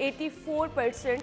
84%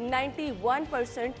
91%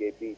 KP,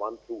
1 through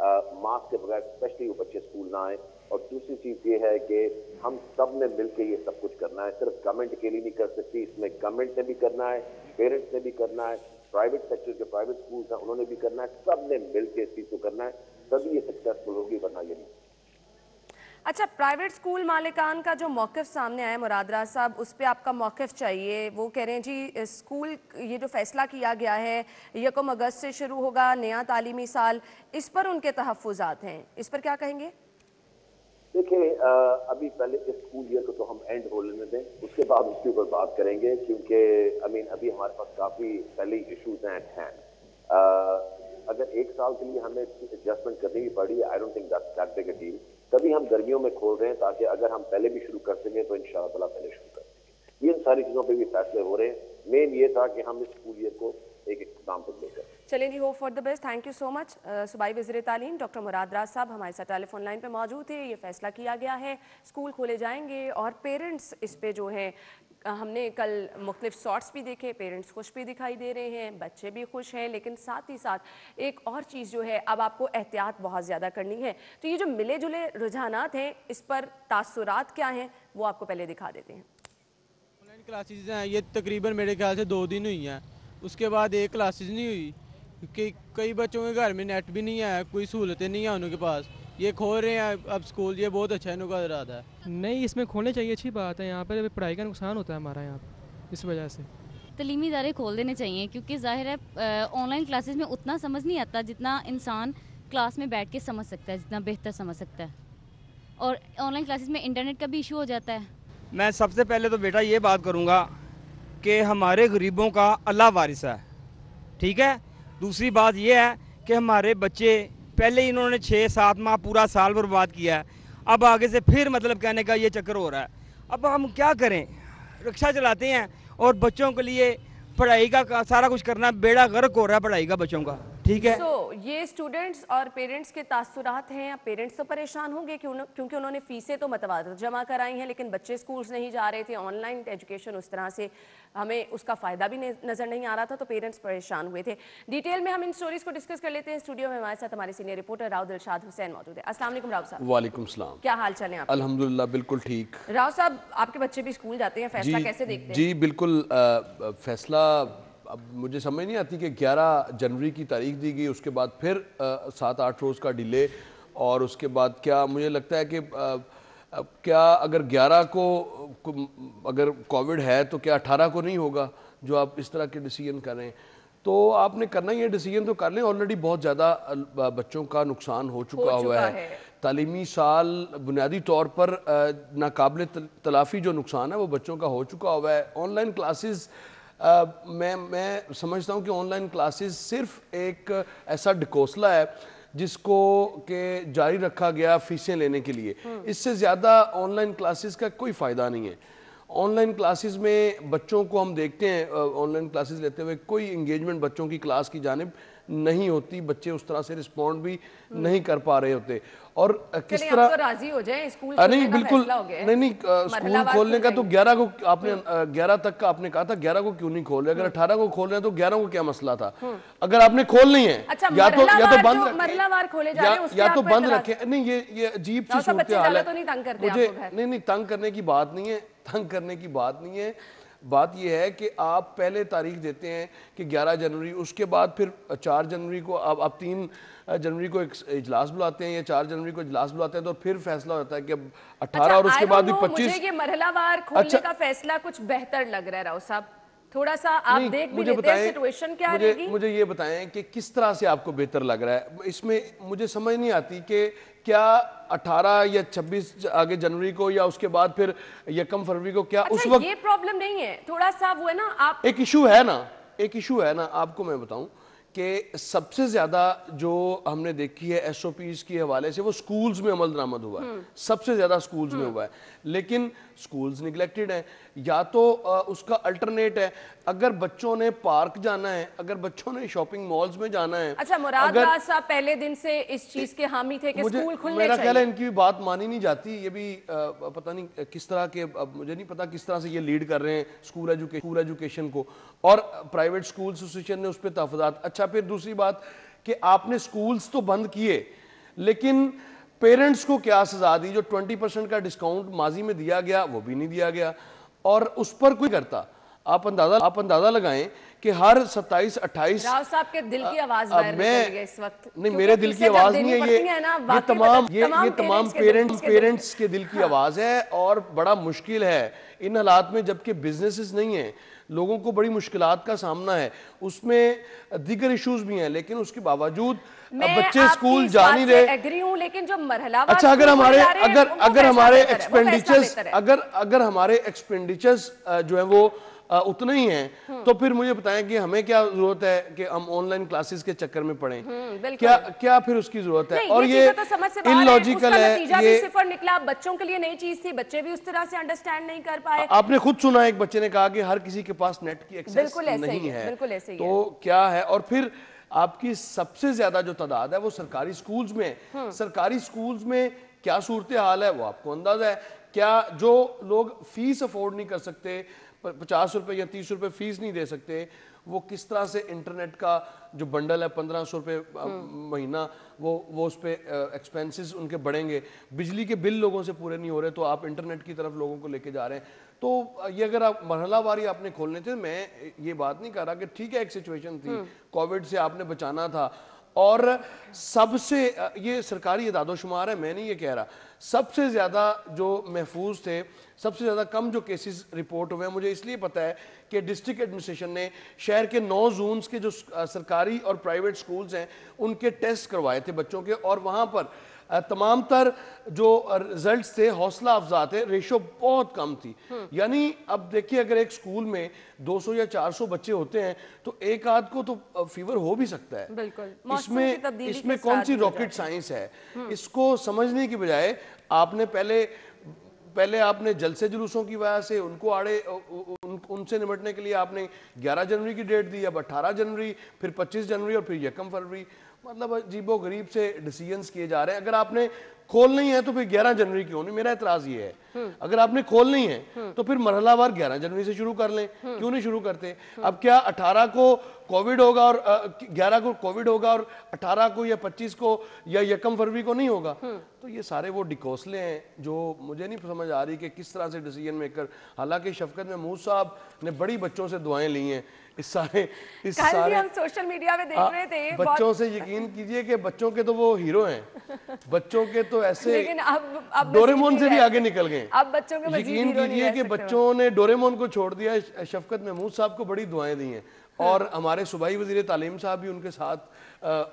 mask کے بغیر especially وہ بچے اسکول نہ آئیں. اور دوسری چیز یہ ہے کہ ہم سب نے مل کے یہ سب کچھ کرنا ہے. صرف گورنمنٹ اکیلی نہیں کر سکتی, اس میں گورنمنٹ نے بھی کرنا ہے, پیرنٹس نے بھی کرنا ہے, پرائیویٹ سیکٹر جو پرائیویٹ اسکولس ہیں انہوں نے بھی کرنا ہے. سب نے مل کے اس چیز کو کرنا ہے, تبھی یہ سکسیسفل ہوگی, ورنہ یہ نہیں. اچھا, پرائیویٹ اسکول مالکان کا جو موقف سامنے آیا مراد راز صاحب, اس پہ آپ کا موقف چاہیے. وہ کہہ رہے ہیں جی اسکول یہ جو فیصلہ کیا گیا ہے 1 اگست سے شروع ہوگا نیا تعلیمی سال, اس پر ان کے تحفظات ہیں, اس پر کیا کہیں گے؟ دیکھیں ابھی پہلے اس اسکول ایئر کو تو ہم اینڈ ہو لینے دیں, اس کے بعد اس کے اوپر بات کریں گے, کیونکہ ابھی ہمارے پاس کافی پہلے ایشوز ہیں ایٹ ہینڈ. اگر 1 سال کے لیے ہمیں ایڈجسٹمنٹ کرنی بھی پڑی, I don't think that big a deal. تبھی ہم گرمیوں میں کھول رہے ہیں تاکہ اگر ہم پہلے بھی شروع کر سکیں تو انشاءاللہ تعالیٰ پہلے شروع کر سکیں. یہ ان ساری چیزوں پہ بھی فیصلے ہو رہے ہیں. مین یہ تھا کہ ہم اس اسکول ایئر کو ایک اختتام تک لے کر. چلیں جی, hope for the best. Thank you so much. صوبائی وزیر تعلیم ڈاکٹر مراد راز صاحب ہمارے ساتھ ٹیلی فون لائن پہ موجود تھے. یہ فیصلہ کیا گیا ہے, اسکول کھولے جائیں گے اور پیرنٹس اس پہ جو ہے, ہم نے کل مختلف شارٹس بھی دیکھے, پیرنٹس خوش بھی دکھائی دے رہے ہیں, بچے بھی خوش ہیں, لیکن ساتھ ہی ساتھ ایک اور چیز جو ہے, اب آپ کو احتیاط بہت زیادہ کرنی ہے. تو یہ جو ملے جلے رجحانات ہیں, اس پر تاثرات کیا ہیں وہ آپ کو پہلے دکھا دیتے ہیں. آن لائن کلاسز ہیں, یہ تقریباً میرے خیال سے 2 دن ہوئی ہیں, اس کے بعد ایک کلاسز نہیں ہوئی, کیونکہ کئی بچوں کے گھر میں نیٹ بھی نہیں ہے, کوئی سہولتیں نہیں ہیں ان کے پاس. یہ کھول رہے ہیں اب اسکول, یہ بہت اچھا ان کا ارادہ ہے. نہیں, اس میں کھولنے چاہیے, اچھی بات ہے. یہاں پر پڑھائی کا نقصان ہوتا ہے ہمارا یہاں پر, اس وجہ سے تعلیمی ادارے کھول دینے چاہیے, کیونکہ ظاہر ہے آن لائن کلاسز میں اتنا سمجھ نہیں آتا جتنا انسان کلاس میں بیٹھ کے سمجھ سکتا ہے, جتنا بہتر سمجھ سکتا ہے. اور آن لائن کلاسز میں انٹرنیٹ کا بھی ایشو ہو جاتا ہے. میں سب سے پہلے تو بیٹا یہ بات کروں گا کہ ہمارے غریبوں کا اللہ وارث ہے, ٹھیک ہے. دوسری بات یہ ہے کہ ہمارے بچے پہلے ہی انہوں نے 6-7 ماہ پورا سال برباد کیا ہے, اب آگے سے پھر مطلب کہنے کا یہ چکر ہو رہا ہے. اب ہم کیا کریں, رکشہ چلاتے ہیں اور بچوں کے لیے پڑھائی کا سارا کچھ کرنا, بیڑا غرق ہو رہا ہے پڑھائی کا بچوں کا, ٹھیک ہے. سو یہ اسٹوڈنٹس اور پیرنٹس کے تاثرات ہیں. پیرنٹس تو پریشان ہوں گے کیونکہ انہوں نے فیسیں تو متواتر جمع کرائی ہیں, لیکن بچے اسکولس نہیں جا رہے تھے, آن لائن ایجوکیشن اس طرح سے ہمیں اس کا فائدہ بھی نظر نہیں آ رہا تھا, تو پیرنٹس پریشان ہوئے تھے. ڈیٹیل میں ہم ان سٹوریز کو ڈسکس کر لیتے ہیں. اسٹوڈیو میں ہمارے ساتھ ہمارے سینئر رپورٹر راؤ دلشاد حسین موجود ہے. السلام علیکم راؤ صاحب. وعلیکم السلام. کیا حال چال ہیں آپ؟ الحمدللہ بالکل ٹھیک. راؤ صاحب, آپ کے بچے بھی اسکول جاتے ہیں, فیصلہ کیسے دیکھتے ہیں؟ جی بالکل, فیصلہ اب مجھے سمجھ نہیں آتی کہ 11 جنوری کی تاریخ دی گئی, اس کے بعد پھر 7-8 روز کا ڈیلے, اور اس کے بعد کیا مجھے لگتا ہے کہ کیا اگر 11 کو اگر کووڈ ہے تو کیا 18 کو نہیں ہوگا, جو آپ اس طرح کے ڈیسیجن کر رہے ہیں. تو آپ نے کرنا ہی ہے ڈیسیجن تو کر لیں. آلریڈی بہت زیادہ بچوں کا نقصان ہو چکا ہوا ہے. تعلیمی سال بنیادی طور پر ناقابل تلافی جو نقصان ہے وہ بچوں کا ہو چکا ہوا ہے. آن لائن کلاسز میں سمجھتا ہوں کہ آن لائن کلاسز صرف ایک ایسا ڈکوسلا ہے جس کو کہ جاری رکھا گیا فیسیں لینے کے لیے. اس سے زیادہ آن لائن کلاسز کا کوئی فائدہ نہیں ہے. آن لائن کلاسز میں بچوں کو ہم دیکھتے ہیں آن لائن کلاسز لیتے ہوئے کوئی انگیجمنٹ بچوں کی کلاس کی جانب نہیں ہوتی, بچے اس طرح سے رسپونڈ بھی نہیں کر پا رہے ہوتے. اور کس طرح راضی ہو جائیں, اسکول نہیں بالکل نہیں, اسکول کھولنے کا تو 11 کو آپ نے 11 تک کا آپ نے کہا تھا, 11 کو کیوں نہیں کھول رہے؟ اگر 18 کو کھول رہے ہیں تو 11 کو کیا مسئلہ تھا؟ اگر آپ نے کھولنی ہے یا تو بند رکھیں یا تو بند رکھیں. نہیں یہ عجیب سی صورتحال ہے. مجھے نہیں تنگ کرنے کی بات نہیں ہے, تنگ کرنے کی بات نہیں ہے. بات یہ ہے کہ آپ پہلے تاریخ دیتے ہیں کہ 11 جنوری, اس کے بعد پھر 4 جنوری کو آپ 3 جنوری کو ایک اجلاس بلاتے ہیں یا 4 جنوری کو اجلاس بلاتے ہیں, تو پھر فیصلہ ہوتا ہے کہ اب 18 اور اس کے بعد بھی 25. مجھے یہ مرحلہ وار کھولنے کا فیصلہ کچھ بہتر لگ رہا ہے راؤ صاحب, تھوڑا سا آپ دیکھ بھی لیتے ہیں سچویشن کیا رہے گی. مجھے یہ بتائیں کہ کس طرح سے آپ کو بہتر لگ رہا ہے. اس میں مجھے سمجھ نہیں آتی کہ کیا 18 یا 26 آگے جنوری کو یا اس کے بعد پھر 1 فروری کو, کیا اس وقت یہ پرابلم نہیں ہے, تھوڑا سا وہ ہے نا, آپ ایک ایشو ہے نا, آپ کو میں بتاؤں کہ سب سے زیادہ جو ہم نے دیکھی ہے ایس او پیز کے حوالے سے وہ سکولز میں عمل درآمد ہوا ہے, سب سے زیادہ سکولز میں ہوا ہے. لیکن سکولز نگلیکٹڈ ہیں. یا تو اس کا الٹرنیٹ ہے, اگر بچوں نے پارک جانا ہے, اگر بچوں نے شاپنگ مالز میں جانا ہے. اچھا, مراد راز صاحب پہلے دن سے اس چیز کے حامی تھے کہ سکول کھلنے چاہیے. میرا خیال ہے ان کی بھی بات مانی نہیں جاتی. یہ بھی پتہ نہیں کس طرح کے, مجھے نہیں پتا کس طرح سے یہ لیڈ کر رہے ہیں اسکول ایجوکیشن کو, اور پرائیویٹ اسکول ایسوسیشن نے اس پہ تحفظات. اچھا, پھر دوسری بات کہ آپ نے سکولز تو بند کیے, لیکن پیرنٹس کو کیا سزا دی؟ جو 20% کا ڈسکاؤنٹ ماضی میں دیا گیا وہ بھی نہیں دیا گیا اور اس پر کوئی کرتا. آپ اندازہ لگائیں کہ ہر 27-28 راؤ صاحب کے دل کی آواز باہر نکل رہی ہے اس وقت. نہیں میرے دل کی آواز نہیں ہے, یہ تمام پیرنٹس کے دل کی آواز ہے اور بڑا مشکل ہے ان حالات میں جبکہ بزنسز نہیں ہیں, لوگوں کو بڑی مشکلات کا سامنا ہے, اس میں دیگر ایشوز بھی ہیں لیکن اس کے باوجود بچے اسکول جا نہیں رہے. لیکن جو مرحلہ اچھا اگر ہمارے ایکسپینڈیچرز جو ہیں وہ اتنے ہی ہیں تو پھر مجھے بتائیں کہ ہمیں کیا ضرورت ہے کہ ہم آن لائن کلاسز کے چکر میں پڑھیں, کیا پھر اس کی ضرورت ہے؟ اور یہ ان لاجیکل ہے, یہ صفر نکلا, بچوں کے لیے نئی چیز تھی, بچے بھی اس طرح سے انڈرسٹینڈ نہیں کر پائے. آپ نے خود سنا ایک بچے نے کہا کہ ہر کسی کے پاس نیٹ کی ایکسیس نہیں ہے, تو کیا ہے. اور پھر آپ کی سب سے زیادہ جو تعداد ہے وہ سرکاری سکولز میں ہے. سرکاری سکولز میں کیا صورتحال ہے وہ آپ کو اندازہ ہے. کیا جو لوگ فیس افورڈ نہیں کر سکتے, 50 روپے یا 30 روپے فیس نہیں دے سکتے, وہ کس طرح سے انٹرنیٹ کا جو بنڈل ہے 1500 روپے مہینہ وہ اس پہ ایکسپینسز ان کے بڑھیں گے. بجلی کے بل لوگوں سے پورے نہیں ہو رہے تو آپ انٹرنیٹ کی طرف لوگوں کو لے کے جا رہے ہیں. تو یہ اگر آپ مرحلہ واری آپ نے کھولنے تھے, میں یہ بات نہیں کر رہا کہ ٹھیک ہے ایک سچویشن تھی, کووڈ سے آپ نے بچانا تھا, اور سب سے یہ سرکاری اعداد و شمار ہے, میں نہیں یہ کہہ رہا, سب سے زیادہ جو محفوظ تھے, سب سے زیادہ کم جو کیسز رپورٹ ہوئے ہیں, مجھے اس لیے پتا ہے کہ ڈسٹرکٹ ایڈمنسٹریشن نے شہر کے 9 زونز کے جو سرکاری اور پرائیویٹ سکولز ہیں ان کے ٹیسٹ کروائے تھے بچوں کے, اور وہاں پر تمام تر جو رزلٹس تھے حوصلہ افزا تھے, ریشو بہت کم تھی. یعنی اب دیکھیے اگر ایک سکول میں 200 یا 400 بچے ہوتے ہیں تو ایک آدھ کو تو فیور ہو بھی سکتا ہے. اس میں کون سی راکٹ سائنس ہے؟ اس کو سمجھنے کی بجائے آپ نے پہلے آپ نے جلسے جلوسوں کی وجہ سے ان کو ان سے نمٹنے کے لیے آپ نے 11 جنوری کی ڈیٹ دی, اب 18 جنوری, پھر 25 جنوری اور پھر 1 فروری. مطلب عجیب و غریب سے ڈیسیجنز کیے جا رہے ہیں. اگر آپ نے کھولنی ہے تو پھر 11 جنوری کیوں نہیں؟ میرا اعتراض یہ ہے, اگر آپ نے کھولنی ہے تو پھر مرحلہ وار 11 جنوری سے شروع کر لیں, کیوں نہیں شروع کرتے؟ اب کیا 18 کو کووڈ ہوگا اور 11 کو کووڈ ہوگا اور 18 کو یا 25 کو یا 1 فروری کو نہیں ہوگا؟ تو یہ سارے وہ ڈکوسلے ہیں جو مجھے نہیں سمجھ آ رہی کہ کس طرح سے ڈیسیجن میکر. حالانکہ شفقت محمود صاحب نے بڑی بچوں سے دعائیں لی ہیں اس سارے ہم سوشل میڈیا میں دیکھ رہے تھے بچوں سے. یقین کیجئے کہ بچوں کے تو وہ ہیرو ہیں, بچوں کے تو ایسے ڈوریمون سے بھی آگے نکل گئے. یقین کیجئے کہ بچوں نے ڈوریمون کو چھوڑ دیا. شفقت محمود صاحب کو بڑی دعائیں دی ہیں اور ہمارے صوبائی وزیر تعلیم صاحب بھی ان کے ساتھ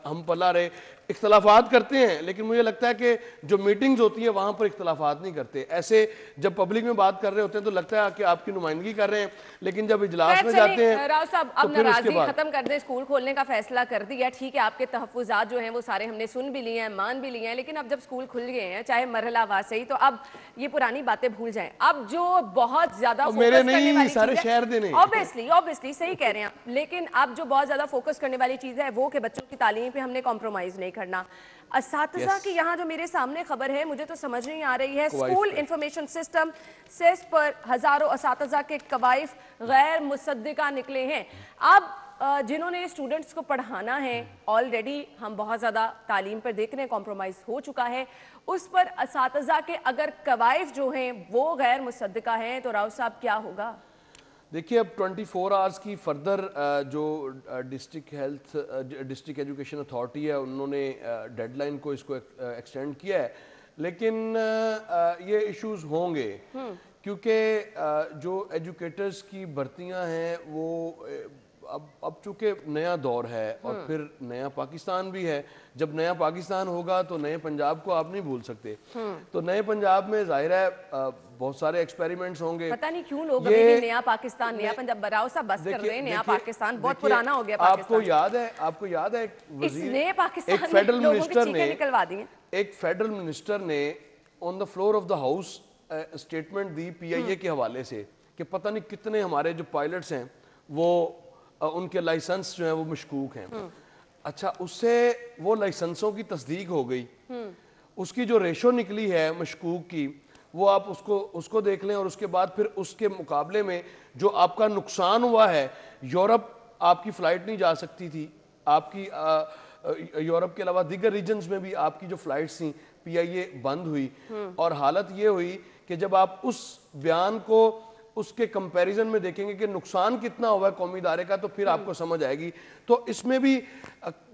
ہم پلا رہے. اختلافات کرتے ہیں لیکن مجھے لگتا ہے کہ جو میٹنگز ہوتی ہیں وہاں پر اختلافات نہیں کرتے. ایسے جب پبلک میں بات کر رہے ہوتے ہیں تو لگتا ہے کہ آپ کی نمائندگی کر رہے ہیں, لیکن جب اجلاس میں جاتے ہیں راؤ صاحب اب ناراضی ختم کر دیں, اسکول کھولنے کا فیصلہ کر دیا, ٹھیک ہے آپ کے تحفظات جو ہیں وہ سارے ہم نے سن بھی لیے ہیں, مان بھی لیے ہیں, لیکن اب جب اسکول کھل گئے ہیں چاہے مرحلہ وار سے ہی, تو اب یہ پرانی باتیں بھول جائیں. اب جو بہت زیادہ میرے نہیں سارے شہر دے نہیں, obviously صحیح کہہ رہے ہیں, لیکن اب جو بہت زیادہ فوکس کرنے والی چیز ہے وہ کہ بچوں کی تعلیم پہ ہم نے کمپرومائز نہیں کرنا. اساتذہ کی یہاں جو میرے سامنے خبر ہے مجھے تو سمجھ نہیں آ رہی ہے, اسکول انفارمیشن سسٹم سیس پر ہزاروں اساتذہ کے کوائف غیر مصدقہ نکلے ہیں. اب جنہوں نے اسٹوڈنٹس کو پڑھانا ہے, آلریڈی ہم بہت زیادہ تعلیم پر دیکھ رہے ہیں کمپرومائز ہو چکا ہے, اس پر اساتذہ کے اگر کوائف جو ہیں وہ غیر مصدقہ ہیں تو راؤ صاحب کیا ہوگا؟ دیکھیے اب 24 آورز کی فردر جو ڈسٹرکٹ ایجوکیشن اتھارٹی ہے انہوں نے ڈیڈ لائن کو اس کو ایکسٹینڈ کیا ہے, لیکن یہ ایشوز ہوں گے کیونکہ جو ایجوکیٹرز کی بھرتیاں ہیں وہ اب چونکہ نیا دور ہے اور پھر نیا پاکستان بھی ہے. جب نیا پاکستان ہوگا تو نئے پنجاب کو آپ نہیں بھول سکتے, تو نئے پنجاب میں ظاہر ہے بہت سارے ایکسپیریمنٹس ہوں گے. پتہ نہیں کیوں لوگ ابھی بھی نیا پاکستان, نیا پنجاب, براؤ صاحب بس کر رہے ہیں, نیا پاکستان بہت پرانا ہو گیا پاکستان. آپ کو یاد ہے ایک فیڈرل منسٹر نے on the floor of the house statement دی پی آئی اے کے حوالے سے کہ پتہ نہیں کتنے ہمارے جو پائلٹس ہیں وہ ان کے لائسنس جو ہیں وہ مشکوک ہیں. اچھا اس سے وہ لائسنسوں کی تصدیق ہو گئی, اس کی جو ریشو نکلی ہے مشکوک کی وہ آپ اس کو دیکھ لیں, اور اس کے بعد پھر اس کے مقابلے میں جو آپ کا نقصان ہوا ہے, یورپ آپ کی فلائٹ نہیں جا سکتی تھی, آپ کی یورپ کے علاوہ دیگر ریجنز میں بھی آپ کی جو فلائٹس تھیں PIA بند ہوئی اور حالت یہ ہوئی کہ جب آپ اس بیان کو اس کے کمپیریزن میں دیکھیں گے کہ نقصان کتنا ہوا ہے قومی ادارے کا تو پھر آپ کو سمجھ آئے گی. تو اس میں بھی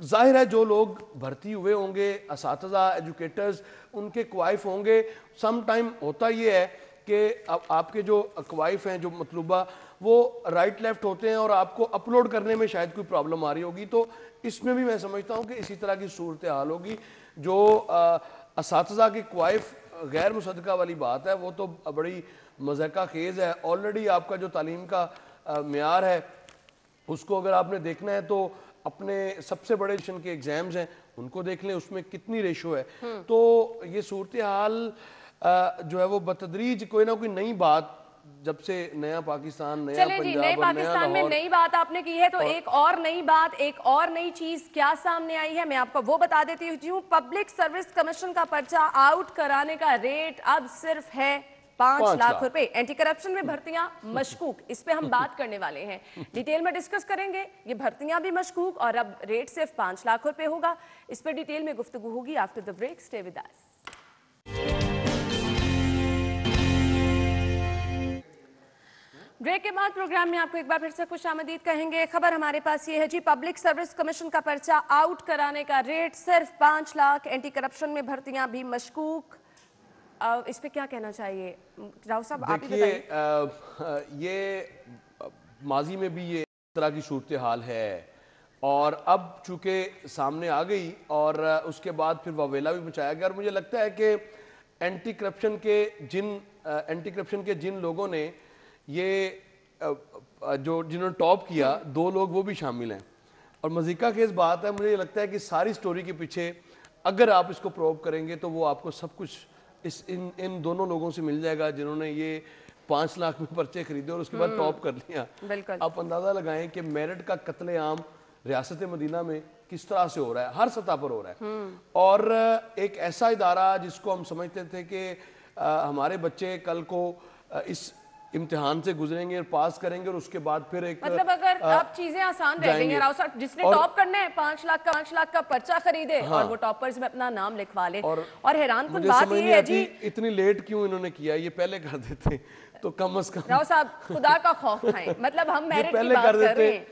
ظاہر ہے جو لوگ بھرتی ہوئے ہوں گے اساتذہ ایجوکیٹرز ان کے کوائف ہوں گے. سم ٹائم ہوتا یہ ہے کہ آپ کے جو کوائف ہیں جو مطلوبہ وہ رائٹ لیفٹ ہوتے ہیں اور آپ کو اپلوڈ کرنے میں شاید کوئی پرابلم آ رہی ہوگی. تو اس میں بھی میں سمجھتا ہوں کہ اسی طرح کی صورتحال ہوگی. جو اساتذہ کی کوائف غیر مصدقہ والی بات ہے وہ تو بڑی مضحکہ خیز ہے. آلریڈی آپ کا جو تعلیم کا معیار ہے اس کو اگر آپ نے دیکھنا ہے تو اپنے سب سے بڑے کے ایگزامز ہیں ان کو دیکھ لیں, اس میں کتنی ریشو ہے. تو یہ صورتحال جو ہے وہ بتدریج کوئی نہ کوئی نئی بات جب سے نیا پاکستان نیا چلیں جی, پنجاب نئے اور نیا پاکستان میں لاہور نئی بات آپ نے کی ہے تو ایک اور نئی بات, ایک اور نئی چیز کیا سامنے آئی ہے میں آپ کو وہ بتا دیتی ہوں. پبلک سروس کمیشن کا پرچہ آؤٹ کرانے کا ریٹ اب صرف ہے 5 لاکھ روپے. اینٹی کرپشن میں بھرتیاں مشکوک, اس پہ ہم بات کرنے والے ہیں, ڈیٹیل میں ڈسکس کریں گے. یہ بھرتیاں بھی مشکوک اور اب ریٹ صرف 5 لاکھ روپے ہوگا. اس پہ ڈیٹیل میں گفتگو ہوگی after the break. Stay with us. Break کے بعد پروگرام میں آپ کو ایک بار پھر سے خوش آمدید کہیں گے. خبر ہمارے پاس یہ ہے جی, پبلک سروس کمیشن کا پرچہ آؤٹ کرانے کا ریٹ صرف 5 لاکھ. اینٹی کرپشن میں بھرتیاں بھی مشکوک. اس پہ کیا کہنا چاہیے راؤ صاحب, آپ ہی بتائیے. یہ ماضی میں بھی یہ اس طرح کی صورتحال ہے اور اب چونکہ سامنے آ گئی اور اس کے بعد پھر واویلا بھی مچایا گیا. اور مجھے لگتا ہے کہ اینٹی کرپشن کے جن لوگوں نے یہ جنہوں نے ٹاپ کیا 2 لوگ وہ بھی شامل ہیں. اور مزیکا خیز بات ہے, مجھے یہ لگتا ہے کہ ساری سٹوری کے پیچھے اگر آپ اس کو پروو کریں گے تو وہ آپ کو سب کچھ ان دونوں لوگوں سے مل جائے گا جنہوں نے یہ 5 لاکھ میں پرچے خریدے اور اس کے بعد ٹاپ کر لیا. آپ اندازہ لگائیں کہ میرٹ کا قتل عام ریاست مدینہ میں کس طرح سے ہو رہا ہے, ہر سطح پر ہو رہا ہے. اور ایک ایسا ادارہ جس کو ہم سمجھتے تھے کہ ہمارے بچے کل کو اس امتحان سے گزریں گے اور پاس کریں گے اور اس کے بعد پھر ایک مطلب اگر آپ چیزیں آسان رہ گئی ہیں راؤ صاحب, جس نے ٹاپ کرنا ہے 5 لاکھ کا پرچہ خریدے اور وہ ٹاپرز میں اپنا نام لکھوا لے. اور حیران کن بات یہ ہے جی, اتنی لیٹ کیوں انہوں نے کیا, یہ پہلے کر دیتے تو کم از کم. راؤ صاحب خدا کا خوف کھائیں, مطلب ہم میرٹ کی بات کر رہے ہیں.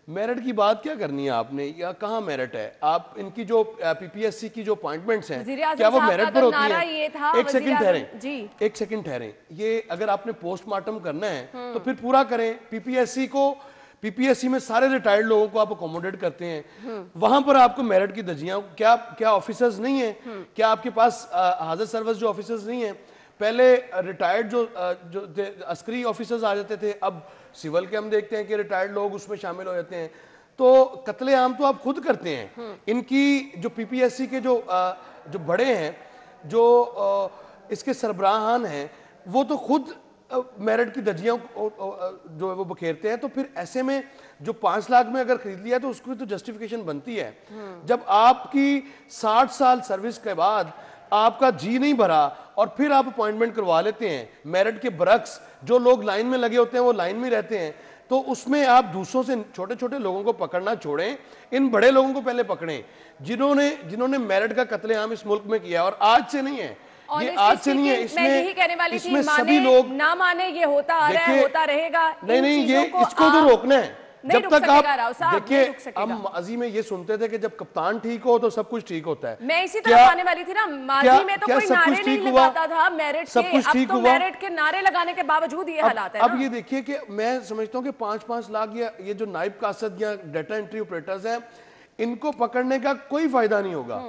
میرٹ کی بات کیا کرنی ہے آپ نے, یا کہاں میرٹ ہے؟ آپ ان کی جو PPSC کی جو اپوائنٹمنٹس ہیں کیا وہ میرٹ پر ہوتی ہیں؟ ایک سیکنڈ ٹھہریں. یہ اگر آپ نے پوسٹ مارٹم کرنا ہے تو پھر پورا کریں. PPSC میں سارے ریٹائرڈ لوگوں کو آپ اکوموڈیٹ کرتے ہیں, وہاں پر آپ کو میرٹ کی دھجیاں کیا آفیسرز نہیں ہیں؟ کیا آپ کے پاس حاضر سروس جو آفیسرز نہیں ہیں؟ پہلے ریٹائرڈ جو عسکری آفیسرز آ جاتے تھے, اب سیول کے ہم دیکھتے ہیں کہ ریٹائرڈ لوگ اس میں شامل ہو جاتے ہیں. تو قتل عام تو آپ خود کرتے ہیں. ان کی جو PPSC کے جو بڑے ہیں, جو اس کے سربراہان ہیں, وہ تو خود میرٹ کی دھجیاں جو ہے وہ بکھیرتے ہیں. تو پھر ایسے میں جو 5 لاکھ میں اگر خرید لیا تو اس کو تو جسٹیفیکیشن بنتی ہے. جب آپ کی 60 سال سروس کے بعد آپ کا جی نہیں بھرا اور پھر آپ اپوائنٹمنٹ کروا لیتے ہیں میرٹ کے برعکس, جو لوگ لائن میں لگے ہوتے ہیں وہ لائن میں رہتے ہیں, تو اس میں آپ دوسروں سے چھوٹے چھوٹے لوگوں کو پکڑنا چھوڑیں, ان بڑے لوگوں کو پہلے پکڑیں جنہوں نے میرٹ کا قتل عام اس ملک میں کیا. اور آج سے نہیں ہے, یہ آج سے نہیں ہے, اس میں سبھی لوگ نہ مانے, یہ ہوتا آ رہا ہے, ہوتا رہے گا. نہیں, یہ اس کو تو روکنا ہے. جب تک آپ دیکھیں, ہم ماضی میں یہ سنتے تھے کہ جب کپتان ٹھیک ہو تو سب کچھ ٹھیک ہوتا ہے. میں اسی طرف آنے والی تھی نا, ماضی میں تو کوئی نعرے نہیں لگاتا تھا میرٹ کے, اب تو میرٹ کے نعرے لگانے کے باوجود یہ حالات ہے. اب یہ دیکھیے کہ میں سمجھتا ہوں کہ 5 لاکھ یہ جو نائب قاصد یا ڈیٹا انٹری آپریٹرز ہیں, ان کو پکڑنے کا کوئی فائدہ نہیں ہوگا.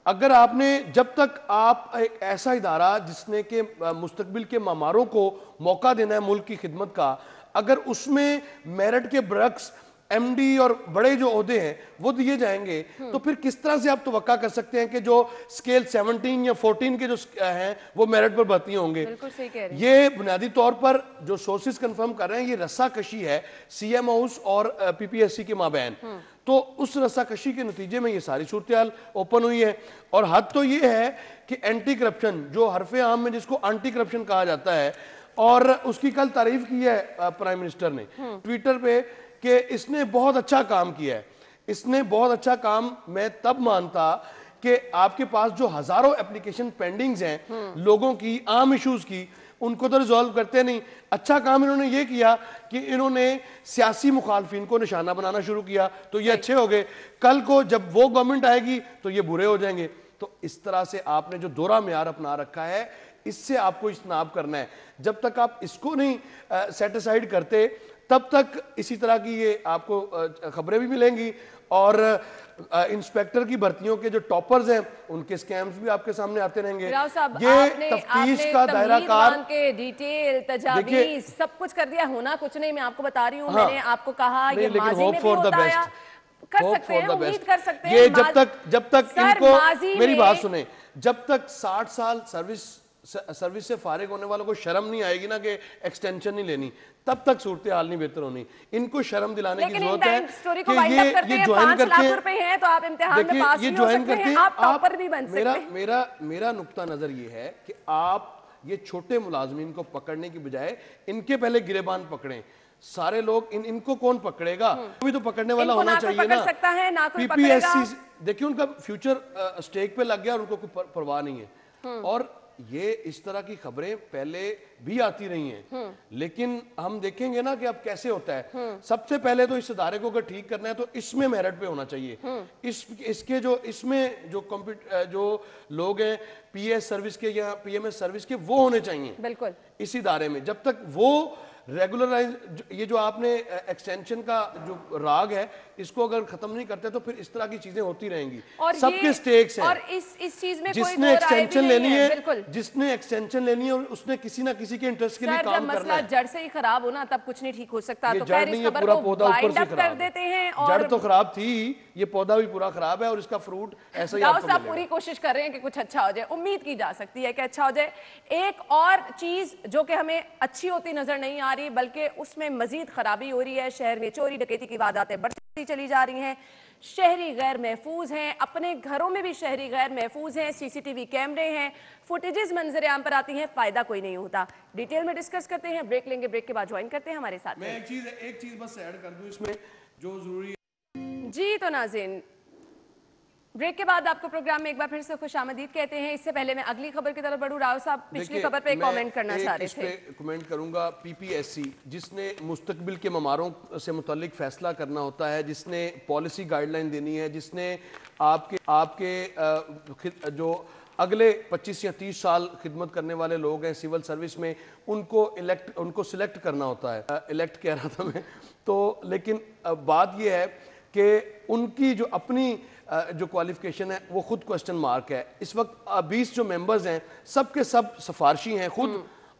اگر آپ نے, جب تک آپ ایک ایسا ادارہ جس نے کہ مستقبل کے معماروں کو موقع دینا ہے ملک کی خدمت کا, اگر اس میں میرٹ کے برعکس ایم ڈی اور بڑے جو عہدے ہیں وہ دیے جائیں گے, تو پھر کس طرح سے آپ توقع کر سکتے ہیں کہ جو سکیل 17 یا 14 کے جو ہیں وہ میرٹ پر بھرتی ہوں گے؟ یہ بنیادی طور پر جو سورسز کنفرم کر رہے ہیں, یہ رسا کشی ہے CM اور PPSC کے مابین. تو اس رسا کشی کے نتیجے میں یہ ساری صورتحال اوپن ہوئی ہے. اور حد تو یہ ہے کہ اینٹی کرپشن, جو حرف عام میں جس کو انٹی کرپشن کہا جاتا ہے, اور اس کی کل تعریف کی ہے پرائم منسٹر نے ٹویٹر پہ کہ اس نے بہت اچھا کام کیا ہے. اس نے بہت اچھا کام میں تب مانتا کہ آپ کے پاس جو ہزاروں اپلیکیشن پینڈنگز ہیں لوگوں کی عام ایشوز کی، ان کو تو ریزالو کرتے نہیں. اچھا کام انہوں نے یہ کیا کہ انہوں نے سیاسی مخالفین کو نشانہ بنانا شروع کیا، تو یہ اچھے ہو گئے. کل کو جب وہ گورنمنٹ آئے گی تو یہ برے ہو جائیں گے. تو اس طرح سے آپ نے جو دورہ معیار اپنا رکھا ہے اس سے آپ کو اجتناب کرنا ہے. جب تک آپ اس کو نہیں سیٹ اسائڈ کرتے تب تک اسی طرح کی یہ آپ کو خبریں بھی ملیں گی، اور انسپیکٹر کی بھرتیوں کے جو ٹاپرز ہیں ان کے سکیمز بھی آپ کے سامنے آتے رہیں گے. یہ تفتیش کا دائرہ کار کے ڈیٹیل تجاویز سب کچھ کر دیا، ہونا کچھ نہیں. میں آپ کو بتا رہی ہوں، میں نے آپ کو کہا یہ ماضی میں بھی ہوتا ہے، کر سکتے ہیں، امید کر سکتے ہیں. یہ جب تک ان کو میری بات سنیں، جب تک 60 سال سروس سے فارغ ہونے والوں کو شرم نہیں آئے گی نا کہ ایکسٹینشن نہیں لینی، تب تک صورتحال نہیں بہتر ہونی. ان کو شرم دلانے کی ضرورت ہے کہ یہ جوائن کرتے ہیں تو آپ امتحان میں پاس بھی ہو سکتے ہیں، آپ ٹاپر بھی بن سکتے ہیں. میرا نقطہ نظر یہ ہے کہ آپ یہ چھوٹے ملازمین کو پکڑنے کی بجائے ان کے پہلے گریبان پکڑیں. سارے لوگ ان کو کون پکڑے گا؟ کوئی تو پکڑنے والا ہونا چاہیے نا. پی پی ایس سی دیکھیں ان کا فیوچر اسٹیک پہ لگ گیا اور ان کو کوئی پرواہ نہیں ہے. اور یہ اس طرح کی خبریں پہلے بھی آتی رہی ہیں، لیکن ہم دیکھیں گے نا کہ اب کیسے ہوتا ہے. سب سے پہلے تو اس ادارے کو اگر ٹھیک کرنا ہے تو اس میں میرٹ پہ ہونا چاہیے. اس میں جو لوگ ہیں پی ایس سروس کے یا پی ایم ایس سروس کے وہ ہونے چاہیے بالکل اس ادارے میں. جب تک وہ ریگولرائز، یہ جو آپ نے ایکسٹینشن کا جو راگ ہے اس کو اگر ختم نہیں کرتے تو پھر اس طرح کی چیزیں ہوتی رہیں گی. سب کے سٹیکس ہیں، اور اس چیز میں جس نے ایکسٹینشن لینی ہے اور اس نے کسی نہ کسی کے انٹرسٹ کے لیے کام کرنا ہے. مسئلہ جڑ سے ہی خراب ہونا تب کچھ نہیں ٹھیک ہو سکتا. یہ تو جڑ خیر نہیں اس ہے، خبر پورا کو پودا اوپر وائنڈ سے اپ کر دیتے ہیں. جڑ تو خراب تھی، یہ پودا بھی پورا خراب ہے اور اس کا فروٹ ایسا ہی آپ کو ملے گا. پوری کوشش کر رہے ہیں کہ کچھ اچھا ہو جائے، امید کی جا سکتی ہے کہ اچھا ہو جائے. ایک اور چیز جو کہ ہمیں اچھی ہوتی نظر نہیں آ رہی بلکہ اس میں مزید خرابی ہو رہی ہے. شہر میں چوری ڈکیتی کی وارداتیں بڑھتی چلی جا رہی ہیں، شہری غیر محفوظ ہیں، اپنے گھروں میں بھی شہری غیر محفوظ ہیں. سی سی ٹی وی کیمرے ہیں، فوٹیجز منظر عام پر آتی ہیں، فائدہ کوئی نہیں ہوتا. ڈیٹیل میں ڈسکس کرتے ہیں، بریک لیں گے، بریک کے بعد جوائن کرتے ہیں ہمارے ساتھ. میں ایک چیز بس ایڈ کر دوں اس میں جو ضروری ہے. جی تو ناظرین، بریک کے بعد آپ کو پروگرام میں ایک بار پھر سے خوش آمدید کہتے ہیں. اس سے پہلے میں اگلی خبر کی طرف بڑھوں. راؤ صاحب پچھلی خبر پہ کامنٹ کرنا چاہ رہے تھے. میں اس پہ کامنٹ کروں گا. پی پی ایس سی جس نے مستقبل کے مماروں سے متعلق فیصلہ کرنا ہوتا ہے، جس نے پالیسی گائیڈ لائن دینی ہے، جس نے آپ کے جو اگلے 25 یا 30 سال خدمت کرنے والے لوگ ہیں سول سروس میں، ان کو سلیکٹ کرنا ہوتا ہے. الیکٹ کہہ رہا تھا میں تو، لیکن بات یہ ہے کہ ان کی جو اپنی جو کوالیفیکیشن ہے وہ خود کوسچن مارک ہے. اس وقت 20 جو ممبرز ہیں سب کے سب سفارشی ہیں خود،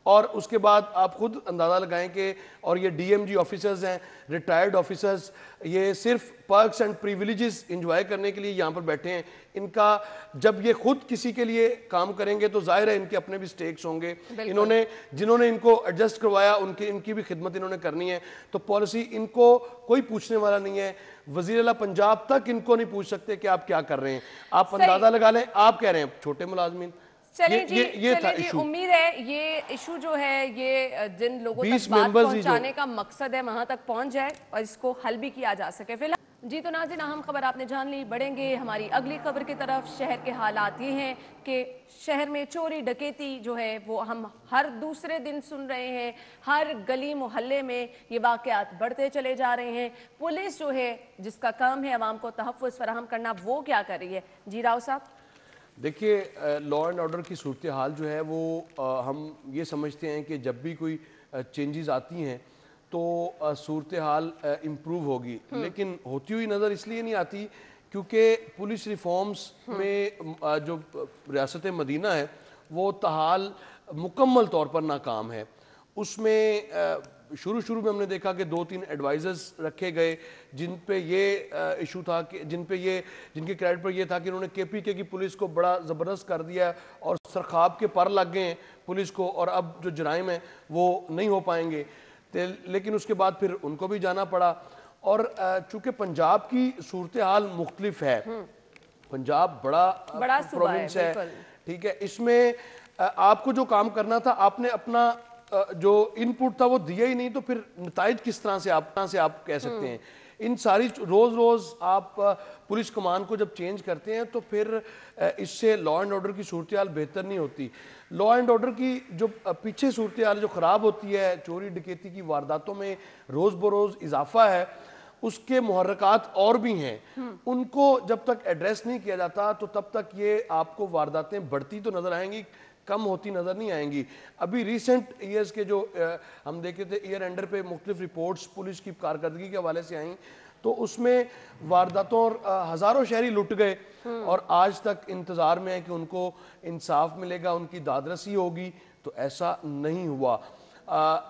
اور اس کے بعد آپ خود اندازہ لگائیں کہ اور یہ ڈی ایم جی آفیسرز ہیں، ریٹائرڈ آفیسرز، یہ صرف پرکس اینڈ پریویلیجز انجوائے کرنے کے لیے یہاں پر بیٹھے ہیں. ان کا جب یہ خود کسی کے لیے کام کریں گے تو ظاہر ہے ان کے اپنے بھی سٹیکس ہوں گے. جنہوں نے ان کو ایڈجسٹ کروایا ان کی بھی خدمت انہوں نے کرنی ہے. تو پالیسی ان کو کوئی پوچھنے والا نہیں ہے. وزیر اعلیٰ پنجاب تک ان کو نہیں پوچھ سکتے کہ آپ کیا کر رہے ہیں. آپ اندازہ لگا لیں، آپ کہہ رہے ہیں چھوٹے ملازمین. چلیں جی، امید ہے یہ ایشو جو ہے یہ جن لوگوں تک بات پہنچانے کا مقصد ہے وہاں تک پہنچ جائے اور اس کو حل بھی کیا جا سکے. فی الحال جی تو ناظرین، اہم خبر آپ نے جان لی. بڑھیں گے ہماری اگلی خبر کی طرف. شہر کے حالات یہ ہیں کہ شہر میں چوری ڈکیتی جو ہے وہ ہم ہر دوسرے دن سن رہے ہیں. ہر گلی محلے میں یہ واقعات بڑھتے چلے جا رہے ہیں. پولیس جو ہے جس کا کام ہے عوام کو تحفظ فراہم کرنا، وہ کیا کر رہی ہے؟ جی راؤ صاحب. دیکھیے، لا اینڈ آرڈر کی صورتحال جو ہے وہ ہم یہ سمجھتے ہیں کہ جب بھی کوئی چینجز آتی ہیں تو صورتحال امپروو ہوگی، لیکن ہوتی ہوئی نظر اس لیے نہیں آتی کیونکہ پولیس ریفارمز میں جو ریاست مدینہ ہے وہ تاحال مکمل طور پر ناکام ہے. اس میں شروع میں ہم نے دیکھا کہ 2-3 ایڈوائزرز رکھے گئے جن پہ یہ ایشو تھا کہ جن کے کریڈٹ پر یہ تھا کہ انہوں نے کے پی کے کی پولیس کو بڑا زبردست کر دیا اور سرخاب کے پر لگ گئے ہیں پولیس کو، اور اب جو جرائم ہیں وہ نہیں ہو پائیں گے. لیکن اس کے بعد پھر ان کو بھی جانا پڑا. اور چونکہ پنجاب کی صورتحال مختلف ہے، پنجاب بڑا پروونس ہے، ٹھیک ہے، اس میں آپ کو جو کام کرنا تھا آپ نے اپنا جو ان پٹ تھا وہ دیا ہی نہیں، تو پھر نتائج کس طرح سے آپ کہہ سکتے ہیں. ان ساری روز روز آپ پولیس کمان کو جب چینج کرتے ہیں تو پھر اس سے لا اینڈ آرڈر کی صورتحال بہتر نہیں ہوتی. لا اینڈ آرڈر کی جو پیچھے صورتحال جو خراب ہوتی ہے, چوری ڈکیتی کی وارداتوں میں روز بروز اضافہ ہے, اس کے محرکات اور بھی ہیں, ان کو جب تک ایڈریس نہیں کیا جاتا تو تب تک یہ آپ کو وارداتیں بڑھتی تو نظر آئیں گی, کم ہوتی نظر نہیں آئیں گی. ابھی ریسنٹ ایئرز کے جو ہم دیکھے تھے ایئر اینڈر پہ مختلف رپورٹس پولیس کی کارکردگی کے حوالے سے آئیں, تو اس میں وارداتوں اور ہزاروں شہری لٹ گئے اور آج تک انتظار میں ہے کہ ان کو انصاف ملے گا, ان کی داد رسی ہوگی. تو ایسا نہیں ہوا.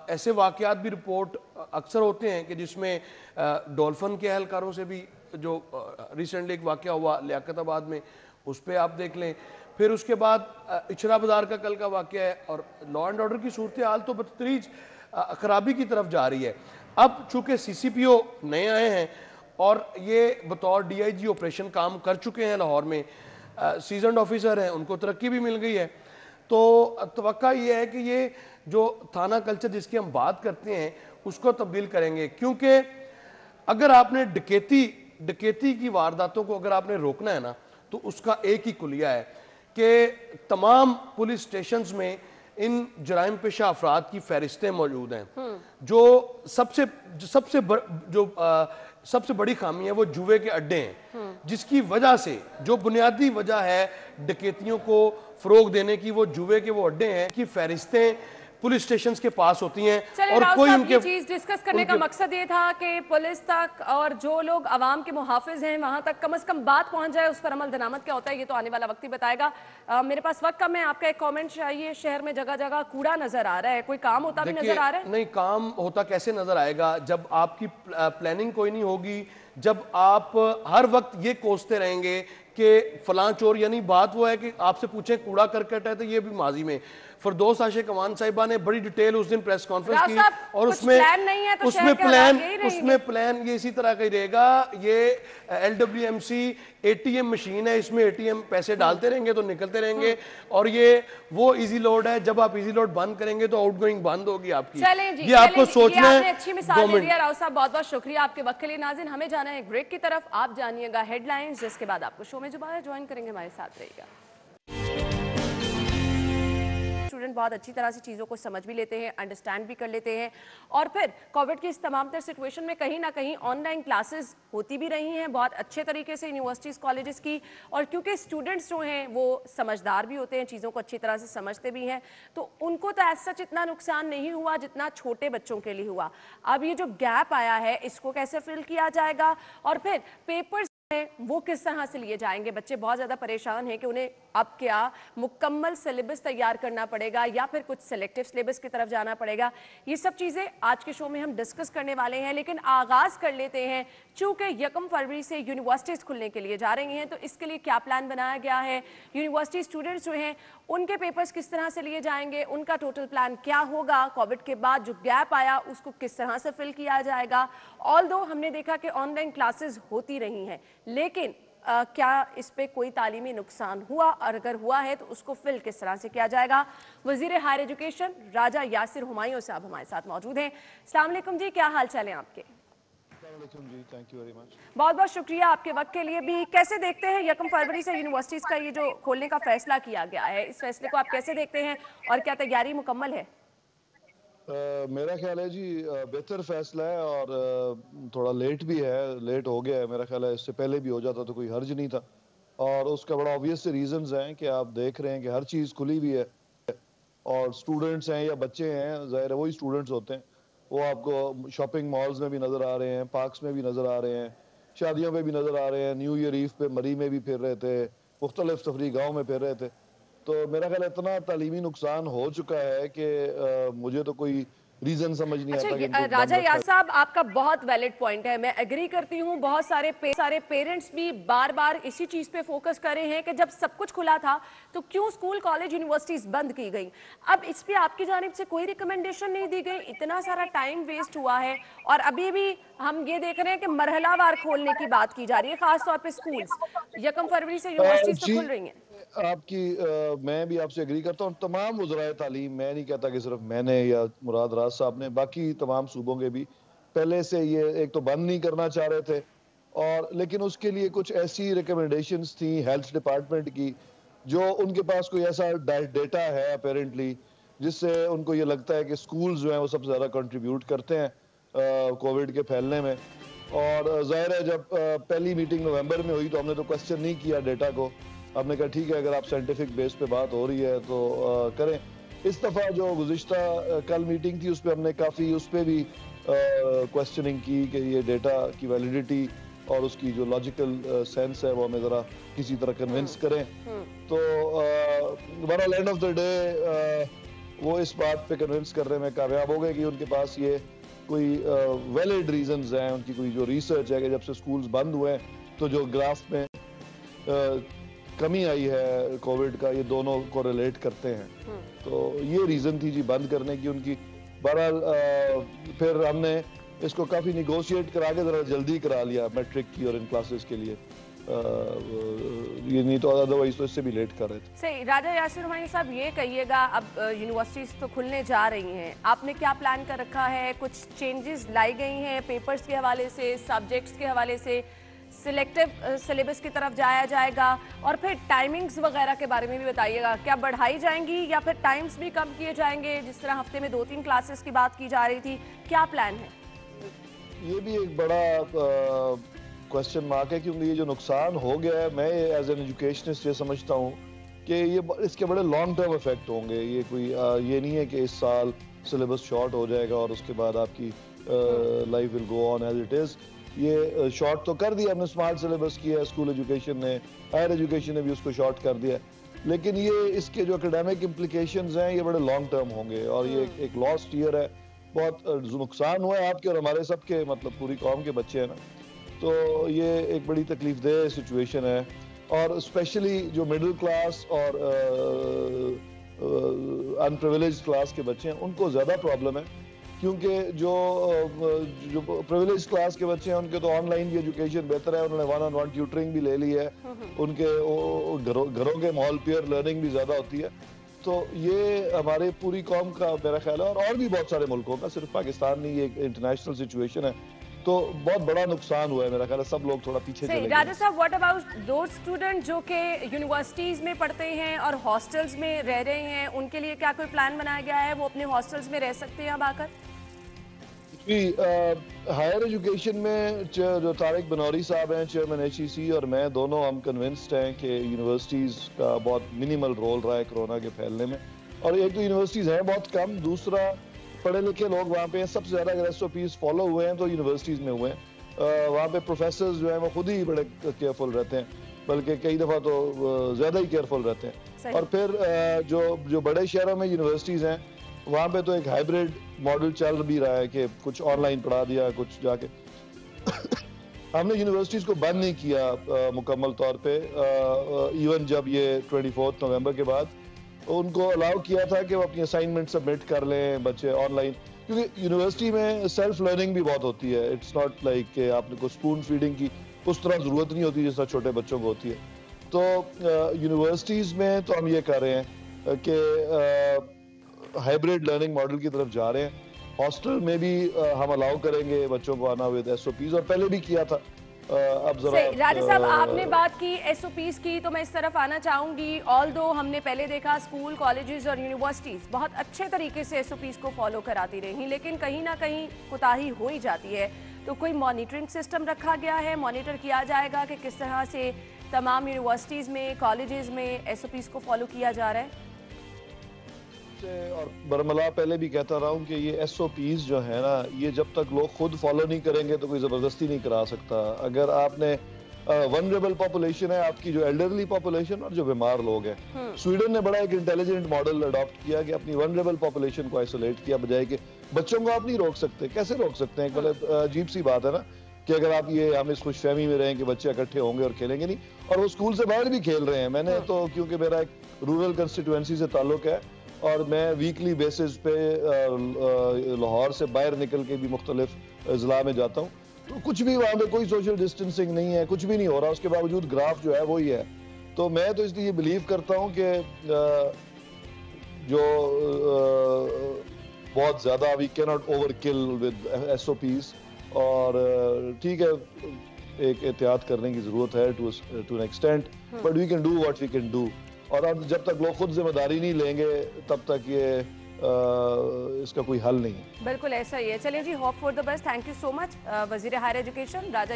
ایسے واقعات بھی رپورٹ اکثر ہوتے ہیں کہ جس میں ڈولفن کے اہلکاروں سے بھی, جو ریسنٹلی ایک واقعہ ہوا لیاقت آباد میں, اس پہ آپ دیکھ لیں. پھر اس کے بعد اچھرا بازار کا کل کا واقعہ ہے, اور لا اینڈ آرڈر کی صورتحال تو بتدریج خرابی کی طرف جا رہی ہے. اب چونکہ سی سی پی او نئے آئے ہیں اور یہ بطور ڈی آئی جی آپریشن کام کر چکے ہیں لاہور میں, سیزنڈ آفیسر ہیں, ان کو ترقی بھی مل گئی ہے, تو توقع یہ ہے کہ یہ جو تھانہ کلچر جس کی ہم بات کرتے ہیں اس کو تبدیل کریں گے. کیونکہ اگر آپ نے ڈکیتی کی وارداتوں کو اگر آپ نے روکنا ہے نا, تو اس کا ایک ہی کلیہ ہے کہ تمام پولیس سٹیشنز میں ان جرائم پیشہ افراد کی فہرستیں موجود ہیں. جو سب سے بڑی خامی ہے وہ جوئے کے اڈے ہیں, جس کی وجہ سے جو بنیادی وجہ ہے ڈکیتیوں کو فروغ دینے کی, وہ جوئے کے وہ اڈے ہیں کی فہرستیں پولیس سٹیشنز کے پاس ہوتی ہیں. اور کوئی ان کے چیز ڈسکس کرنے کا مقصد یہ تھا کہ پولیس تک اور جو لوگ عوام کے محافظ ہیں وہاں تک کم از کم بات پہنچ جائے, اس پر عمل درآمد کیا ہوتا ہے یہ تو آنے والا وقت ہی بتائے گا. میرے پاس وقت کم ہے, آپ کا ایک کامنٹ چاہیے. شہر میں جگہ جگہ کوڑا نظر آ رہا ہے, کوئی کام ہوتا بھی نظر آ رہا ہے؟ نہیں, کام ہوتا کیسے نظر آئے گا جب آپ کی پلاننگ کوئی نہیں ہوگی, جب آپ ہر وقت یہ کوستے رہیں گے کہ فلاں چور, یعنی بات وہ ہے کہ آپ سے پوچھیں کوڑا کرکٹ ہے تو یہ بھی ماضی میں. فردوس عاشق کمان صاحبہ نے بڑی ڈیٹیل اس دن پریس کانفرنس کی, اور اس میں پلان یہ اسی طرح کا ہی رہے گا. یہ L W M C A T M machine ہے, اس میں اے ٹی ایم پیسے ڈالتے رہیں گے تو نکلتے رہیں گے, اور یہ وہ ایزی لوڈ ہے, جب آپ ایزی لوڈ بند کریں گے تو آؤٹ گوئنگ بند ہوگی آپ کی. یہ آپ کو سوچنا ہے. اچھی مثال دے دیا راؤ صاحب, بہت بہت شکریہ آپ کے وقت کے لیے. ناظرین, ہمیں جانا ہے ایک بریک کی طرف, آپ جانیے گا ہیڈ لائنز, جس کے بعد آپ کو شو میں دوبارہ جوائن کریں گے. ہمارے ساتھ رہے گا. اسٹوڈنٹ بہت اچھی طرح سے چیزوں کو سمجھ بھی لیتے ہیں, انڈرسٹینڈ بھی کر لیتے ہیں, اور پھر کووڈ کی اس تمام تر سچویشن میں کہیں نہ کہیں آن لائن کلاسز ہوتی بھی رہی ہیں بہت اچھے طریقے سے یونیورسٹیز کالجز کی. اور کیونکہ اسٹوڈنٹس جو ہیں وہ سمجھدار بھی ہوتے ہیں, چیزوں کو اچھی طرح سے سمجھتے بھی ہیں, تو ان کو تو ایز سچ اتنا نقصان نہیں ہوا جتنا چھوٹے بچوں کے لیے ہوا. اب یہ جو گیپ آیا ہے اس کو کیسے فل کیا جائے گا, اور پھر پیپرز وہ کس طرح سے لیے جائیں گے. بچے بہت زیادہ پریشان ہیں کہ انہیں اب کیا مکمل سلیبس تیار کرنا پڑے گا یا پھر کچھ سلیکٹیو سلیبس کی طرف جانا پڑے گا. یہ سب چیزیں آج کے شو میں ہم ڈسکس کرنے والے ہیں, لیکن آغاز کر لیتے ہیں. چونکہ 1 فروری سے یونیورسٹیز کھلنے کے لیے جا رہی ہیں, تو اس کے لیے کیا پلان بنایا گیا ہے, یونیورسٹی اسٹوڈنٹس جو ہیں ان کے پیپرز کس طرح سے لیے جائیں گے, ان کا ٹوٹل پلان کیا ہوگا, کووڈ کے بعد جو گیپ آیا اس کو کس طرح سے فل کیا جائے گا. آلدو ہم نے دیکھا کہ آن لائن کلاسز ہوتی رہی ہیں, لیکن کیا اس پہ کوئی تعلیمی نقصان ہوا, اور اگر ہوا ہے تو اس کو فل کس طرح سے کیا جائے گا. وزیر ہائر ایجوکیشن راجہ یاسر ہمایوں صاحب ہمارے ساتھ موجود ہیں. السلام علیکم جی, کیا حال چال ہیں آپ کے؟ بہت بہت شکریہ آپ کے وقت کے لیے بھی. کیسے دیکھتے ہیں 1 فروری سے یونیورسٹیز کا یہ جو کھولنے کا فیصلہ کیا گیا ہے, اس فیصلے کو آپ کیسے دیکھتے ہیں, اور کیا تیاری مکمل ہے؟ میرا خیال ہے جی بہتر فیصلہ ہے, اور تھوڑا لیٹ بھی ہے, لیٹ ہو گیا ہے. میرا خیال ہے اس سے پہلے بھی ہو جاتا تو کوئی حرج نہیں تھا, اور اس کا بڑا آبویس ریزنز ہیں کہ آپ دیکھ رہے ہیں کہ ہر چیز کھلی بھی ہے, اور سٹوڈنٹس ہیں یا بچے ہیں, ظاہر ہے وہی سٹوڈنٹس ہوتے ہیں, وہ آپ کو شاپنگ مالز میں بھی نظر آ رہے ہیں, پارکس میں بھی نظر آ رہے ہیں, شادیوں پہ بھی نظر آ رہے ہیں, نیو ایئر ایو پہ مری میں بھی پھر رہے تھے, مختلف تفریح گاہوں میں پھر رہے تھے. تو میرا خیال اتنا تعلیمی نقصان ہو چکا ہے کہ مجھے تو کوئی ریزن سمجھ نہیں آتا کہ راجہ یاسر صاحب, آپ کا بہت ویلڈ پوائنٹ ہے, میں ایگری کرتی ہوں. بہت سارے پیرنٹس بھی بار بار اسی چیز پہ فوکس کر رہے ہیں کہ جب سب کچھ کھلا تھا تو کیوں اسکول کالج یونیورسٹیز بند کی گئی. اب اس پہ آپ کی جانب سے کوئی ریکمنڈیشن نہیں دی گئی, اتنا سارا ٹائم ویسٹ ہوا ہے, اور ابھی بھی ہم یہ دیکھ رہے ہیں کہ مرحلہ وار کھولنے کی بات کی جا رہی ہے, خاص طور پہ اسکولز 1 فروری سے یونیورسٹیز تو کھل رہی ہیں. آپ کی میں بھی آپ سے اگری کرتا ہوں. تمام وزرائے تعلیم, میں نہیں کہتا کہ صرف میں نے یا مراد راز صاحب نے, باقی تمام صوبوں کے بھی پہلے سے یہ ایک تو بند نہیں کرنا چاہ رہے تھے، اور لیکن اس کے لیے کچھ ایسی ریکمنڈیشنز تھیں ہیلتھ ڈپارٹمنٹ کی، جو ان کے پاس کوئی ایسا ڈیٹا ہے اپیرنٹلی جس سے ان کو یہ لگتا ہے کہ سکولز جو ہیں وہ سب سے زیادہ کنٹریبیوٹ کرتے ہیں کووڈ کے پھیلنے میں. اور ظاہر ہے جب پہلی میٹنگ نومبر میں ہوئی تو ہم نے تو کوسچن نہیں کیا ڈیٹا کو، ہم نے کہا ٹھیک ہے اگر آپ سائنٹیفک بیس پہ بات ہو رہی ہے تو کریں. اس دفعہ جو گزشتہ کل میٹنگ تھی اس پہ ہم نے کافی اس پہ بھی کوسچننگ کی کہ یہ ڈیٹا کی ویلیڈیٹی اور اس کی جو لاجیکل سینس ہے وہ ہمیں ذرا کسی طرح کنونس کریں. تو بہرحال اینڈ آف دا ڈے وہ اس بات پہ کنونس کرنے میں کامیاب ہو گئے کہ ان کے پاس یہ کوئی ویلڈ ریزنز ہیں، ان کی کوئی جو ریسرچ ہے کہ جب سے سکولز بند ہوئے ہیں تو جو گراف میں کمی آئی ہے کووڈ کا، یہ دونوں کو ریلیٹ کرتے ہیں. تو یہ ریزن تھی جی بند کرنے کی ان کی. بہرحال پھر ہم نے اس کو کافی نیگوشیٹ کرا کے ذرا جلدی کرا لیا میٹرک کی اور ان کلاسز کے لیے، یہ نہیں تو ادروائز تو اس سے بھی لیٹ کر رہے تھے. صحیح. راجہ یاسر رحمانی صاحب یہ کہیے گا، اب یونیورسٹیز تو کھلنے جا رہی ہیں، آپ نے کیا پلان کر رکھا ہے؟ کچھ چینجز لائی گئی ہیں پیپرز کے حوالے سے، سبجیکٹس کے حوالے سے، سلیکٹیو سلیبس کی طرف جایا جائے گا؟ اور پھر ٹائمنگز وغیرہ کے بارے میں بھی بتائیے گا، کیا بڑھائی جائیں گی یا پھر ٹائمز بھی کم کیے جائیں گے؟ جس طرح ہفتے میں 2-3 کلاسز کی بات کی جا رہی تھی، کیا پلان ہے؟ یہ بھی ایک بڑا کوسچن مارک ہے، کیونکہ یہ جو نقصان ہو گیا ہے، میں ایز این ایجوکیشنسٹ یہ سمجھتا ہوں کہ یہ اس کے بڑے لانگ ٹرم افیکٹ ہوں گے. یہ کوئی یہ نہیں ہے کہ اس سال سلیبس شارٹ ہو جائے گا اور اس کے بعد آپ کی life will go on as it is. یہ شارٹ تو کر دیا ہم نے، اسمارٹ سلیبس کیا ہے اسکول ایجوکیشن نے، ہائر ایجوکیشن نے بھی اس کو شارٹ کر دیا، لیکن یہ اس کے جو اکیڈیمک امپلیکیشنز ہیں یہ بڑے لانگ ٹرم ہوں گے، اور یہ ایک لاسٹ ایئر ہے. بہت نقصان ہوا ہے آپ کے اور ہمارے سب کے، مطلب پوری قوم کے بچے ہیں نا، تو یہ ایک بڑی تکلیف دہ سچویشن ہے. اور اسپیشلی جو مڈل کلاس اور ان پریویلیجڈ کلاس کے بچے ہیں ان کو زیادہ پرابلم ہے، کیونکہ جو پریویلیج کلاس کے بچے ہیں ان کے تو آن لائن بھی ایجوکیشن بہتر ہے، انہوں نے 1-on-1 ٹیوٹرنگ بھی لے لی ہے، ان کے گھروں کے ماحول پیئر لرننگ بھی زیادہ ہوتی ہے. تو یہ ہمارے پوری قوم کا میرا خیال ہے، اور بھی بہت سارے ملکوں کا، صرف پاکستان نہیں، یہ ایک انٹرنیشنل سچویشن ہے. تو بہت بڑا نقصان ہوا ہے میرا خیال ہے، سب لوگ تھوڑا پیچھے چلے گئے. راجہ صاحب، واٹ اباؤٹ دوز اسٹوڈنٹ جو کہ یونیورسٹیز میں پڑھتے ہیں اور ہاسٹلز میں رہ رہے ہیں، ان کے لیے کیا کوئی پلان بنایا گیا ہے؟ وہ اپنے ہاسٹلز میں رہ سکتے ہیں اب آ کر؟ جی، ہائر ایجوکیشن میں جو طارق بنوری صاحب ہیں چیئرمین HEC، اور میں دونوں ہم کنونسڈ ہیں کہ یونیورسٹیز کا بہت منیمل رول رہا ہے کرونا کے پھیلنے میں. اور ایک تو یونیورسٹیز ہیں بہت کم، دوسرا پڑھے لکھے لوگ وہاں پہ ہیں. سب سے زیادہ اگر SOPs فالو ہوئے ہیں تو یونیورسٹیز میں ہوئے ہیں. وہاں پہ پروفیسرز جو ہیں وہ خود ہی بڑے کیئرفل رہتے ہیں، بلکہ کئی دفعہ تو زیادہ ہی کیئرفل رہتے ہیں. اور پھر جو بڑے شہروں میں یونیورسٹیز ہیں وہاں پہ تو ایک ہائیبریڈ ماڈل چل بھی رہا ہے کہ کچھ آن لائن پڑھا دیا، کچھ جا کے. ہم نے یونیورسٹیز کو بند نہیں کیا مکمل طور پہ، ایون جب یہ 24 نومبر کے بعد ان کو الاؤ کیا تھا کہ وہ اپنی اسائنمنٹ سبمٹ کر لیں بچے آن لائن، کیونکہ یونیورسٹی میں سیلف لرننگ بھی بہت ہوتی ہے. اٹس ناٹ لائک کہ آپ نے کوئی اسپون فیڈنگ کی اس طرح ضرورت نہیں ہوتی جس طرح چھوٹے بچوں کو ہوتی ہے. تو یونیورسٹیز میں تو ہم یہ کر رہے ہیں کہ ہائیبریڈ لرننگ ماڈل کی طرف جا رہے ہیں. ہاسٹل میں بھی ہم الاؤ کریں گے بچوں کو آنا ود SOPs، اور پہلے بھی کیا تھا. اب ذرا راجہ صاحب، آپ نے بات کی SOPs کی، تو میں اس طرف آنا چاہوں گی. آلدو ہم نے پہلے دیکھا اسکول، کالجز اور یونیورسٹیز بہت اچھے طریقے سے SOPs کو فالو کراتی رہی، لیکن کہیں نہ کہیں کوتاہی ہو ہی جاتی ہے. تو کوئی مانیٹرنگ سسٹم رکھا گیا ہے؟ مانیٹر کیا جائے گا کہ کس طرح سے تمام یونیورسٹیز میں، کالجز میں SOPs کو فالو کیا جا رہا ہے؟ اور برملا پہلے بھی کہتا رہا ہوں کہ یہ SOPs جو ہے نا، یہ جب تک لوگ خود فالو نہیں کریں گے تو کوئی زبردستی نہیں کرا سکتا. اگر آپ نے ونریبل پاپولیشن ہے آپ کی، جو ایلڈرلی پاپولیشن اور جو بیمار لوگ ہیں، سویڈن نے بڑا ایک انٹیلیجنٹ ماڈل اڈاپٹ کیا کہ اپنی ونریبل پاپولیشن کو آئسولیٹ کیا، بجائے کہ بچوں کو آپ نہیں روک سکتے. کیسے روک سکتے ہیں؟ ایک بڑے عجیب سی بات ہے نا کہ اگر آپ ہم اس خوش فہمی میں رہیں کہ بچے اکٹھے ہوں گے اور کھیلیں گے نہیں، اور وہ اسکول سے باہر بھی کھیل رہے ہیں. میں نے تو، کیونکہ میرا ایک رورل کنسٹیٹوئنسی سے تعلق ہے اور میں ویکلی بیسز پہ لاہور سے باہر نکل کے بھی مختلف اضلاع میں جاتا ہوں، تو کچھ بھی وہاں پہ کوئی سوشل ڈسٹینسنگ نہیں ہے، کچھ بھی نہیں ہو رہا. اس کے باوجود گراف جو ہے وہی ہے. تو میں تو اس لیے بلیو کرتا ہوں کہ جو بہت زیادہ وی کی ناٹ اوور کل ود SOPs. اور ٹھیک ہے ایک احتیاط کرنے کی ضرورت ہے to an extent, but we can do what we can do. اور اب جب تک لوگ خود ذمہ داری نہیں لیں گے تب تک یہ اس کا کوئی حل نہیں ہے. بالکل ایسا ہی ہے. چلیے جی, hope for the best. Thank you so much. وزیر ہائر ایجوکیشن راجہ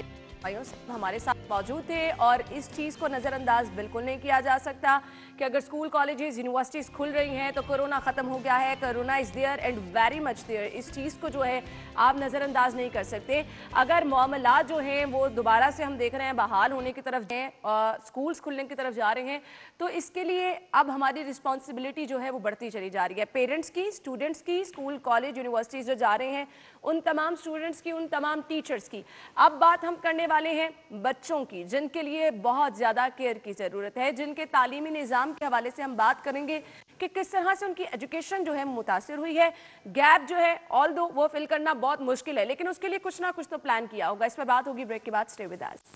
ہمارے ساتھ موجود تھے, اور اس چیز کو نظر انداز بالکل نہیں کیا جا سکتا کہ اگر اسکول کالجز یونیورسٹیز کھل رہی ہیں تو کورونا ختم ہو گیا ہے. Corona is there and very much there. اس چیز کو جو ہے آپ نظر انداز نہیں کر سکتے. اگر معاملات جو ہیں وہ دوبارہ سے ہم دیکھ رہے ہیں بحال ہونے کی طرف ہیں, اسکولز کھلنے کی طرف جا رہے ہیں, تو اس کے لیے اب ہماری رسپانسبلٹی جو ہے وہ بڑھتی چلی جا رہی ہے. پیرنٹس کی, اسٹوڈنٹس کی, اسکول کالج یونیورسٹیز جو جا رہے ہیں ان تمام اسٹوڈنٹس کی, ان تمام ٹیچرز کی. اب بات ہم کرنے والے ہیں بچوں کی, جن کے لیے بہت زیادہ کیئر کی ضرورت ہے, جن کے تعلیمی نظام کے حوالے سے ہم بات کریں گے کہ کس طرح سے ان کی ایجوکیشن جو ہے متاثر ہوئی ہے. گیپ جو ہے آلدو وہ فل کرنا بہت مشکل ہے, لیکن اس کے لیے کچھ نہ کچھ تو پلان کیا ہوگا. اس پہ بات ہوگی بریک کے بعد. Stay with us.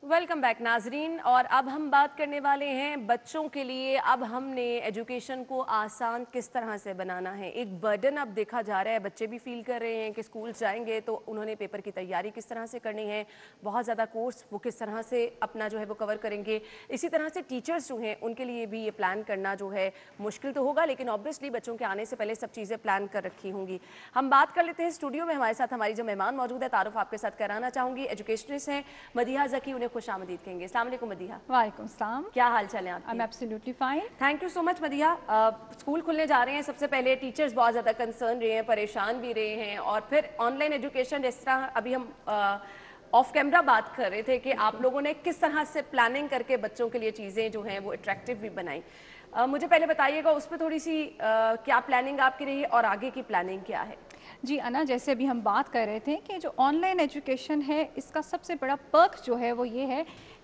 Welcome back ناظرین, اور اب ہم بات کرنے والے ہیں بچوں کے لیے. اب ہم نے ایجوکیشن کو آسان کس طرح سے بنانا ہے. ایک برڈن اب دیکھا جا رہا ہے, بچے بھی فیل کر رہے ہیں کہ اسکول جائیں گے تو انہوں نے پیپر کی تیاری کس طرح سے کرنی ہے, بہت زیادہ کورس وہ کس طرح سے اپنا جو ہے وہ کور کریں گے. اسی طرح سے ٹیچرز جو ہیں ان کے لیے بھی یہ پلان کرنا جو ہے مشکل تو ہوگا, لیکن آبویسلی بچوں کے آنے سے پہلے سب چیزیں پلان کر رکھی ہوں گی. ہم بات کر لیتے ہیں اسٹوڈیو میں ہمارے ساتھ ہماری جو مہمان موجود ہے, تعارف آپ کے ساتھ کرانا چاہوں گی. ایجوکیشنسٹ ہیں مدیحہ ذکی, انہیں خوش آمدید کہیں گے. السلام علیکم مدیحہ. وعلیکم السلام. کیا حال چال ہے آپ I'm absolutely fine. Thank you so much Madiha. School کھلنے جا رہے ہیں, سب سے پہلے ٹیچرز بہت زیادہ کنسرن رہے ہیں, پریشان بھی رہے ہیں, اور پھر آن لائن ایجوکیشن جس طرح ابھی ہم آف کیمرہ بات کر رہے تھے کہ آپ لوگوں نے کس طرح سے پلاننگ کر کے بچوں کے لیے چیزیں جو ہیں وہ اٹریکٹیو بھی بنائیں. مجھے پہلے بتائیے گا اس پہ تھوڑی سی کیا پلاننگ آپ کی رہی ہے اور آگے کی پلاننگ کیا ہے. جی انا, جیسے ابھی ہم بات کر رہے تھے کہ جو آن لائن ایجوکیشن ہے اس کا سب سے بڑا پرک جو ہے وہ یہ ہے,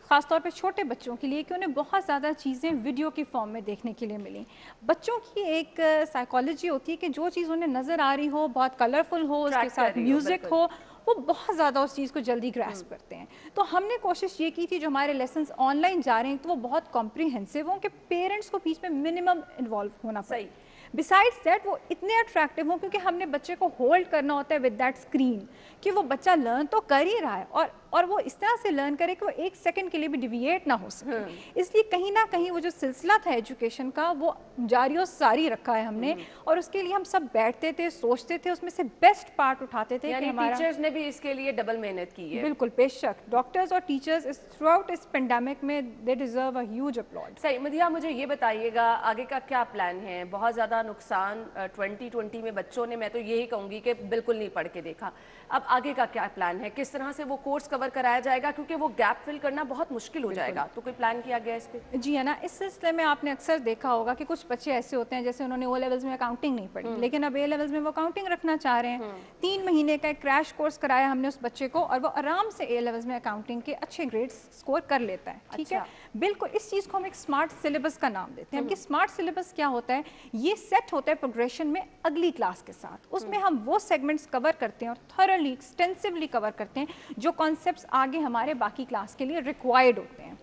خاص طور پہ چھوٹے بچوں کے لیے, کہ انہیں بہت زیادہ چیزیں ویڈیو کی فارم میں دیکھنے کے لیے ملیں. بچوں کی ایک سائیکالوجی ہوتی ہے کہ جو چیز انہیں نظر آ رہی ہو, بہت کلرفل ہو, اس کے ساتھ میوزک ہو, وہ بہت زیادہ اس چیز کو جلدی گراسپ کرتے ہیں. تو ہم نے کوشش یہ کی تھی, جو ہمارے لیسنز آن لائن جا رہے ہیں تو وہ بہت کمپریہنسو ہوں کہ پیرنٹس کو بیچ میں منیمم انوالو ہونا پڑے. بسائڈس دیٹ وہ اتنے اٹریکٹیو ہوں, کیونکہ ہم نے بچے کو ہولڈ کرنا ہوتا ہے ود دیٹ اسکرین, کہ وہ بچہ لرن تو کر ہی رہا ہے اور وہ اس طرح سے لرن کرے کہ وہ ایک سیکنڈ کے لیے بھی ڈیویٹ نہ ہو سکے. اس لیے کہیں نہ کہیں وہ جو سلسلہ تھا ایجوکیشن کا وہ جاری و ساری رکھا ہے ہم نے, اور اس کے لیے ہم سب بیٹھتے تھے, سوچتے تھے, اس میں سے بیسٹ پارٹ اٹھاتے تھے. یعنی ٹیچرز نے بھی اس کے لیے ڈبل محنت کی ہے. بالکل, بے شک. ڈاکٹرز اور ٹیچرز تھرو آؤٹ اس پینڈیمک میں دے ڈیزرو اے ہیوج اپلاڈ. صحیح. مدیحہ مجھے یہ بتائیے گا آگے کا کیا پلان ہے. بہت زیادہ نقصان 2020 میں بچوں نے, میں تو یہی کہوں گی کہ بالکل نہیں پڑھ کے دیکھا. اب آگے کا کیا پلان ہے, کس طرح سے وہ کورس کور کرایا جائے گا, کیونکہ وہ گیپ فل کرنا بہت مشکل ہو جائے گا, تو کوئی پلان کیا گیا اس پہ؟ جی ہے نا, اس سلسلے میں آپ نے اکثر دیکھا ہوگا کہ کچھ بچے ایسے ہوتے ہیں جیسے انہوں نے او لیولز میں اکاؤنٹنگ نہیں پڑھی, لیکن اب اے لیولز میں وہ اکاؤنٹنگ رکھنا چاہ رہے ہیں. 3 مہینے کا ایک کریش کورس کرایا ہم نے اس بچے کو, اور وہ آرام سے اے لیولز میں اکاؤنٹنگ کے اچھے گریڈز اسکور کر لیتا ہے. ٹھیک ہے, بالکل. اس چیز کو ہم ایک اسمارٹ سلیبس کا نام دیتے ہیں. کہ اسمارٹ سلیبس کیا ہوتا ہے, یہ سیٹ ہوتا ہے پروگریشن میں اگلی کلاس کے ساتھ. اس میں ہم وہ سیگمنٹس کور کرتے ہیں اور تھرلی ایکسٹینسولی کور کرتے ہیں جو کانسیپٹس آگے ہمارے باقی کلاس کے لیے ریکوائرڈ ہوتے ہیں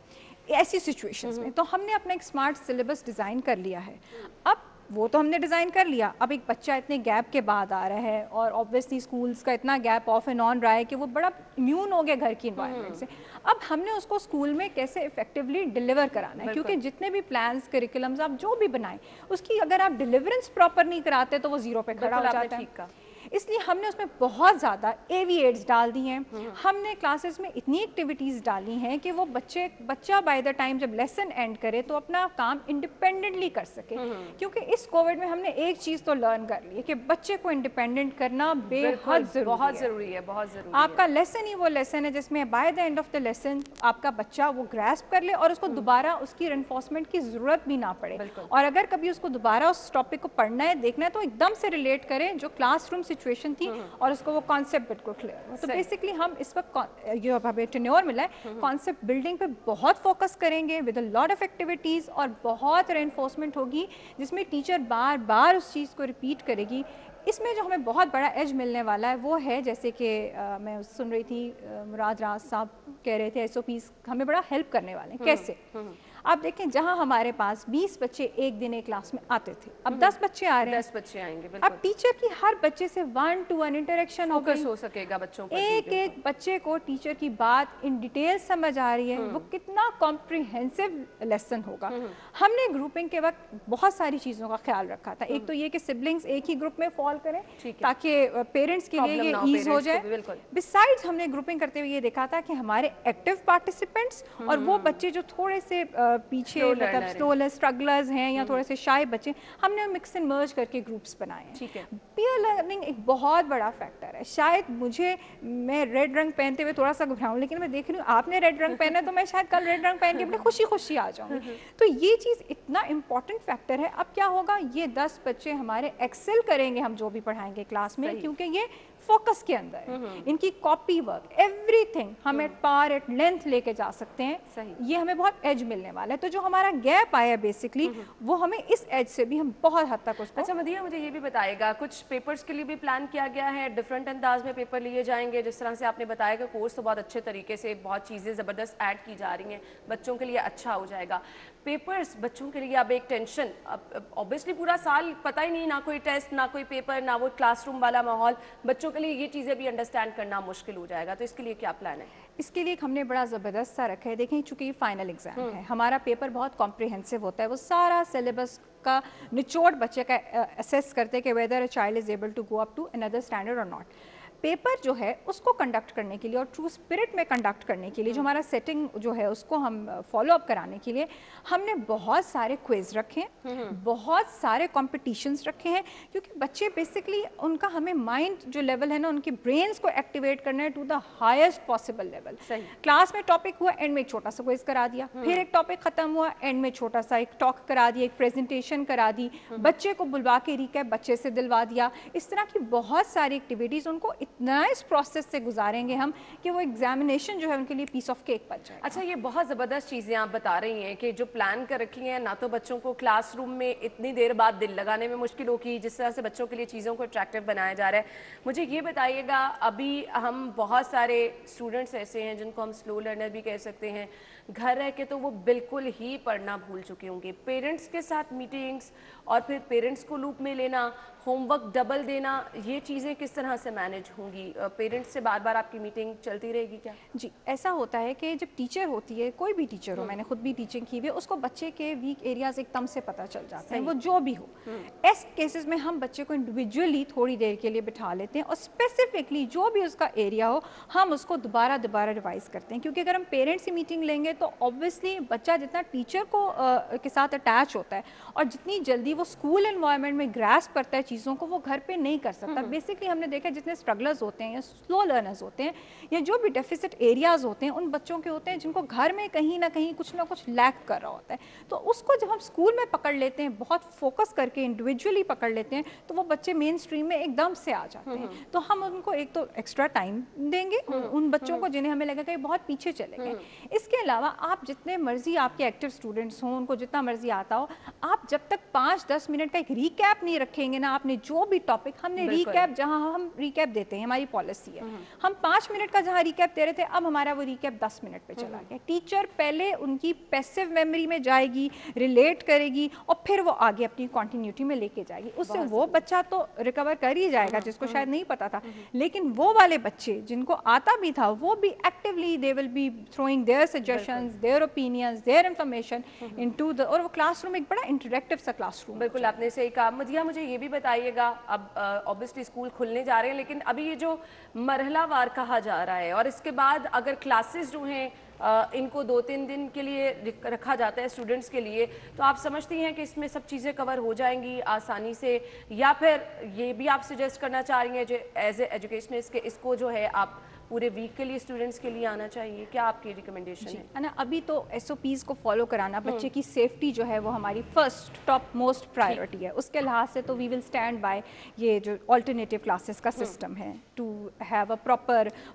ایسی سچویشنز میں. تو ہم نے اپنا ایک اسمارٹ سلیبس ڈیزائن کر لیا ہے. اب وہ تو ہم نے ڈیزائن کر لیا, اب ایک بچہ اتنے گیپ کے بعد آ رہا ہے, اور آبویسلی اسکولس کا اتنا گیپ آف اینڈ آن رہا ہے کہ وہ بڑا امیون ہو گیا گھر کی انوائرمنٹ سے. اب ہم نے اس کو اسکول میں کیسے افیکٹولی ڈیلیور کرانا ہے, کیونکہ جتنے بھی پلانس کریکولمز آپ جو بھی بنائیں, اس کی اگر آپ ڈیلیورنس پراپر نہیں کراتے تو وہ زیرو پہ کھڑا ہو جاتا ہے. اس لیے ہم نے اس میں بہت زیادہ اے وی ایڈز ڈال دی ہیں. ہم نے کلاسز میں اتنی ایکٹیویٹیز ڈالی ہیں کہ وہ بچہ بائی دا ٹائم جب لیسن اینڈ کرے تو اپنا کام انڈیپینڈنٹلی کر سکے. کیونکہ اس کووڈ میں ہم نے ایک چیز تو لرن کر لی ہے کہ بچے کو انڈیپینڈنٹ کرنا بے حد ضروری ہے. آپ کا لیسن ہی وہ لیسن ہے جس میں by the and of the lesson آپ کا بچہ وہ گراسپ کر لے, اور اس کو دوبارہ اس کی رینفورسمنٹ کی ضرورت بھی نہ پڑے. اور اگر کبھی اس کو دوبارہ اس ٹاپک کو پڑھنا ہے, دیکھنا ہے, تو ایک دم سے ریلیٹ کریں جو کلاس روم سچویشن تھی, اور اس کو وہ کانسیپٹ بالکل کلیئر ہو. تو بیسکلی ہم اس وقت جو ہمیں ٹینیور ملا ہے, کانسیپٹ بلڈنگ پہ بہت فوکس کریں گے with a lot of activities, اور بہت رینفورسمنٹ ہوگی جس میں ٹیچر بار بار اس چیز کو ریپیٹ کرے گی. اس میں جو ہمیں بہت بڑا ایج ملنے والا ہے وہ ہے, جیسے کہ میں سن رہی تھی مراد راز صاحب کہہ رہے تھے ایس او پیز ہمیں بڑا ہیلپ کرنے والے ہیں. کیسے؟ آپ دیکھیں جہاں ہمارے پاس 20 بچے ایک دن ایک کلاس میں آتے تھے، اب 10 بچے آ رہے ہیں، 10 بچے آئیں گے، اب ٹیچر کی ہر بچے سے 1 to 1 انٹریکشن ہو سکے گا بچوں پر، ایک بچے کو ٹیچر کی بات ان ڈیٹیل سمجھ آ رہی ہے، وہ کتنا کمپریہنسو لیسن ہوگا۔ ہم نے گروپنگ کے وقت بہت ساری چیزوں کا خیال رکھا تھا، ایک تو یہ کہ سبلنگز ایک ہی گروپ میں فال کریں تاکہ پیرنٹس کے لیے یہ ایز ہو جائے، بسائڈز ہم نے گروپنگ کرتے ہوئے یہ دیکھا تھا کہ ہمارے ایکٹیو پارٹیسپینٹس اور وہ بچے جو تھوڑے سے پیچھے مطلب سلو اسٹرگلرز ہیں یا تھوڑے سے شائع بچے، ہم نے مکس اینڈ مرج کر کے گروپس بنائے ہیں۔ پیئر لرننگ ایک بہت بڑا فیکٹر ہے، شاید میں ریڈ رنگ پہنتے ہوئے تھوڑا سا گھبراؤں، لیکن میں دیکھ رہی ہوں آپ نے ریڈ رنگ پہنا ہے تو میں شاید کل ریڈ رنگ پہن کے بڑی خوشی خوشی آ جاؤں گی، تو یہ چیز اتنا امپورٹنٹ فیکٹر ہے۔ اب کیا ہوگا، یہ 10 بچے ہمارے ایکسل کریں گے ہم جو بھی پڑھائیں گے کلاس میں، کیونکہ یہ فوکس کے اندر ہے، ان کی کاپی ورک ایوری تھنگ ہم ایٹ پار ایٹ لینتھ لے کے جا سکتے ہیں، یہ ہمیں بہت ایج ملنے والا ہے۔ تو جو ہمارا گیپ آیا بیسکلی وہ ہمیں اس ایج سے بھی ہم بہت حد تک اس کو۔ اچھا مدیحہ، مجھے یہ بھی بتائے گا، کچھ پیپرز کے لیے بھی پلان کیا گیا ہے، ڈفرینٹ انداز میں پیپر لیے جائیں گے؟ جس طرح سے آپ نے بتایا کہ کورس تو بہت اچھے طریقے سے بہت چیزیں زبردست ایڈ کی جا رہی ہیں، بچوں کے لیے اچھا ہو جائے گا۔ پیپرز بچوں کے لیے اب ایک ٹینشن، اوبیسلی پورا سال پتہ ہی نہیں، نہ کوئی ٹیسٹ نہ کوئی پیپر نہ وہ کلاس روم والا ماحول، بچوں کے لیے یہ چیزیں بھی انڈرسٹینڈ کرنا مشکل ہو جائے گا، تو اس کے لیے کیا پلان ہے؟ اس کے لیے ہم نے بڑا زبردست سا رکھا ہے، دیکھیں چونکہ یہ فائنل ایگزام ہے، ہمارا پیپر بہت کمپریہنسو ہوتا ہے، وہ سارا سلیبس کا نچوڑ بچے کا اسیس کرتے کہ whether a child is able to go up to another standard or not۔ Paper جو ہے اس کو کنڈکٹ کرنے کے لیے اور ٹرو اسپرٹ میں کنڈکٹ کرنے کے لیے، جو ہمارا سیٹنگ جو ہے اس کو ہم فالو اپ کرانے کے لیے ہم نے بہت سارے کوئز رکھے ہیں، بہت سارے کمپٹیشنز رکھے ہیں، کیونکہ بچے بیسکلی ان کا ہمیں مائنڈ جو لیول ہے نا، ان کے برینز کو ایکٹیویٹ کرنا ہے to the highest possible level. Class میں ٹاپک ہوا، اینڈ میں ایک چھوٹا سا کوئز کرا دیا، پھر ایک ٹاپک ختم ہوا، اینڈ میں چھوٹا سا ایک ٹاک کرا دیا، ایک پریزنٹیشن کرا دی، بچے کو بلوا کے ریکیپ بچے سے دلوا دیا۔ اس طرح کی بہت ساری ایکٹیویٹیز ان کو اتنا اس پروسیس سے گزاریں گے ہم کہ وہ ایگزامینیشن جو ہے ان کے لیے پیس آف کیک بن جائے۔ اچھا، یہ بہت زبردست چیزیں آپ بتا رہی ہیں کہ جو پلان کر رکھی ہیں، نہ تو بچوں کو کلاس روم میں اتنی دیر بعد دل لگانے میں مشکل ہوگی، جس طرح سے بچوں کے لیے چیزوں کو اٹریکٹیو بنایا جا رہا ہے۔ مجھے یہ بتائیے گا، ابھی ہم بہت سارے اسٹوڈنٹس ایسے ہیں جن کو ہم سلو لرنر بھی کہہ سکتے ہیں، گھر رہ کے تو وہ بالکل ہی پڑھنا بھول چکے ہوں گے، پیرنٹس کے ساتھ میٹنگز اور پھر پیرنٹس کو لوپ میں لینا، ہوم ورک ڈبل دینا، یہ چیزیں کس طرح سے مینیج ہوں گی؟ پیرنٹس سے بار بار آپ کی میٹنگ چلتی رہے گی کیا؟ جی، ایسا ہوتا ہے کہ جب ٹیچر ہوتی ہے، کوئی بھی ٹیچر ہو، میں نے خود بھی ٹیچنگ کی ہوئی ہے، اس کو بچے کے ویک ایریاز ایک دم سے پتہ چل جاتے ہیں، وہ جو بھی ہو۔ ایسے کیسز میں ہم بچے کو انڈیویجولی تھوڑی دیر کے لیے بٹھا لیتے ہیں اور اسپیسیفکلی جو بھی اس کا ایریا ہو ہم اس کو دوبارہ ریوائز کرتے ہیں، کیونکہ اگر ہم پیرنٹس سے میٹنگ لیں گے تو اوبویسلی بچہ جتنا ٹیچر کو کے ساتھ اٹیچ ہوتا ہے اور جتنی جلدی وہ اسکول انوائرمنٹ میں گراسپ کرتا ہے چیزوں کو، وہ گھر پہ نہیں کر سکتا۔ بیسکلی ہم نے دیکھا جتنے اسٹرگلرز ہوتے ہیں یا سلو لرنرز ہوتے ہیں یا جو بھی ڈیفیسٹ ایریاز ہوتے ہیں، ان بچوں کے ہوتے ہیں جن کو گھر میں کہیں نہ کچھ لیک کر رہا ہوتا ہے، تو اس کو جب ہم اسکول میں پکڑ لیتے ہیں، بہت فوکس کر کے انڈیویجولی پکڑ لیتے ہیں، تو وہ بچے مین اسٹریم میں ایک دم سے آ جاتے ہیں۔ تو ہم ان کو ایک تو ایکسٹرا ٹائم دیں گے ان بچوں کو جنہیں ہمیں لگا کہ بہت پیچھے چلے گئے۔ اس کے علاوہ آپ جتنے مرضی آپ کے ایکٹیو اسٹوڈنٹس ہوں، ان کو جتنا مرضی آتا ہو، آپ جب تک 5-10 منٹ کا ایک ریکیپ نہیں رکھیں گے نا، آپ نے جو بھی ٹاپک، ہم نے ریکیپ جہاں ہم ریکیپ دیتے ہیں، ہماری پالیسی ہے، ہم 5 منٹ کا جہاں ریکیپ دے رہے تھے، اب ہمارا وہ ریکیپ 10 منٹ پہ چلا گیا۔ ٹیچر پہلے ان کی پیسو میموری میں جائے گی، ریلیٹ کرے گی اور پھر وہ آگے اپنی کنٹینیوٹی میں لے کے جائے گی۔ اس سے وہ بچہ تو ریکور کر ہی جائے گا جس کو شاید نہیں پتا تھا، لیکن وہ والے بچے جن کو آتا بھی تھا وہ بھی actually they will be throwing their suggestions, their opinions, their information into the, اور وہ کلاس روم ایک بڑا انٹریکٹیو سا کلاس روم۔ بالکل آپ نے صحیح کہا۔ مدیحہ، مجھے یہ بھی بتائیے گا، اب اوبیسلی اسکول کھلنے جا رہے ہیں، لیکن ابھی یہ جو مرحلہ وار کہا جا رہا ہے اور اس کے بعد اگر کلاسز جو ہیں ان کو 2-3 دن کے لیے رکھا جاتا ہے اسٹوڈنٹس کے لیے، تو آپ سمجھتی ہیں کہ اس میں سب چیزیں کور ہو جائیں گی آسانی سے، یا پھر یہ بھی آپ سجیسٹ کرنا چاہ رہی ہیں جو ایز اے ایجوکیشنسٹ کہ اس کو جو ہے آپ پورے ویک کے لیے اسٹوڈنٹس کے لیے آنا چاہیے؟ کیا آپ کی ریکمنڈیشن ہے؟ نا ابھی تو ایس او پیز کو فالو کرانا، بچے کی سیفٹی جو ہے وہ ہماری فرسٹ ٹاپ موسٹ پرائیورٹی ہے۔ اس کے لحاظ سے تو وی ول اسٹینڈ بائی یہ جو آلٹرنیٹیو کلاسز کا سسٹم ہے ٹو ہیو اے پراپر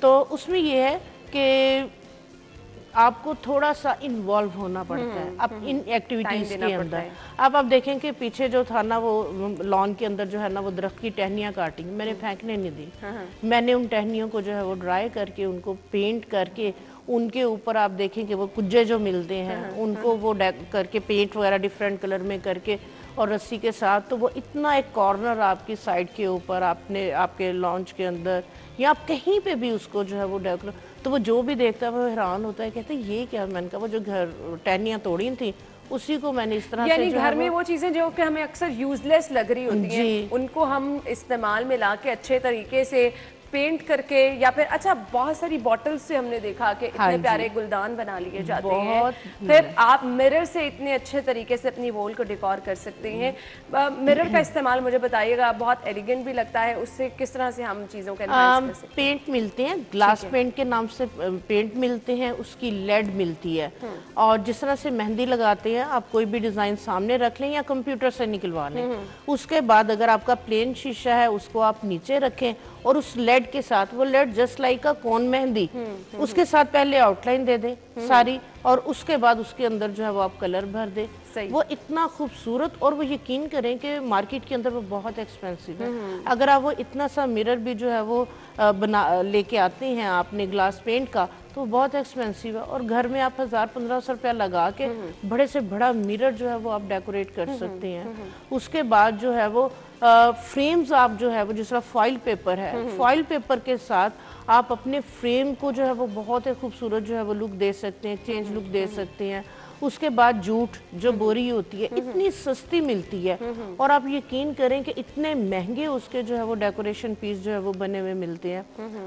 تو اس میں یہ ہے کہ آپ کو تھوڑا سا انوالو ہونا پڑتا ہے اب ان ایکٹیویٹیز کے اندر. اب آپ دیکھیں کہ پیچھے جو تھا نا وہ لان کے اندر جو ہے نا وہ درخت کی ٹہنیاں کاٹی, میں نے پھینکنے نہیں دی. میں نے ان ٹہنیوں کو جو ہے وہ ڈرائی کر کے ان کو پینٹ کر کے ان کے اوپر آپ دیکھیں کہ وہ کجے جو ملتے ہیں ان کو وہ کر کے پینٹ وغیرہ ڈیفرنٹ کلر میں کر کے اور رسی کے ساتھ, تو وہ اتنا ایک کارنر آپ کی سائڈ کے اوپر آپ کے لانچ کے اندر یا آپ کہیں پہ بھی اس کو جو ہے وہ ڈیکوریٹ, تو وہ جو بھی دیکھتا ہے وہ حیران ہوتا ہے, کہتے ہیں یہ کیا. میں نے کہا وہ جو گھر ٹہنیاں توڑی تھیں اسی کو میں نے اس طرح سے یعنی گھر میں وہ چیزیں جو کہ ہمیں اکثر یوز لیس لگ رہی ہوتی ہیں ان کو ہم استعمال میں لا کے اچھے طریقے سے پینٹ کر کے, یا پھر اچھا بہت ساری بوٹل سے ہم نے دیکھا کہ اتنے پیارے گلدان بنا لیے جاتے ہیں, پھر آپ مرر سے اتنے اچھے طریقے سے اپنی وال کو ڈیکور کر سکتے ہیں. مرر کا استعمال مجھے بتائیے گا, بہت ایلیگنٹ بھی لگتا ہے, اس سے کس طرح سے ہم چیزوں کا انہانس کر سکتے ہیں؟ پینٹ ملتے ہیں, گلاس پینٹ کے نام سے پینٹ ملتے ہیں, اس کی لیڈ ملتی ہے, اور جس طرح سے مہندی لگاتے ہیں آپ کوئی بھی ڈیزائن سامنے رکھ لیں یا کمپیوٹر سے نکلوا لیں, اس کے بعد اگر آپ کا پلین شیشہ ہے اس کو آپ نیچے رکھیں اور اس لیڈ کے ساتھ, وہ لیڈ جسٹ لائک کا کون مہندی, اس کے ساتھ پہلے آؤٹ لائن دے دیں ساری, اور اس کے بعد اس کے اندر جو ہے وہ آپ کلر بھر دیں. وہ اتنا خوبصورت, اور وہ یقین کریں کہ مارکیٹ کے اندر وہ بہت ایکسپینسو ہے. اگر آپ وہ اتنا سا مرر بھی جو ہے وہ لے کے آتے ہیں آپ نے گلاس پینٹ کا, تو بہت ایکسپینسو ہے, اور گھر میں آپ 1000-1500 روپیہ لگا کے بڑے سے بڑا مرر جو ہے وہ آپ ڈیکوریٹ کر سکتے ہیں. اس کے بعد جو ہے وہ فریمز آپ جو ہے وہ جس طرح فائل پیپر ہے, فائل پیپر کے ساتھ آپ اپنے فریم کو جو ہے وہ بہت خوبصورت جو ہے وہ لک دے سکتے ہیں, چینج لک دے سکتے ہیں. اس کے بعد جوٹ جو بوری ہوتی ہے اتنی سستی ملتی ہے, اور آپ یقین کریں کہ اتنے مہنگے اس کے جو ہے وہ ڈیکوریشن پیس جو ہے وہ بنے ہوئے ملتے ہیں,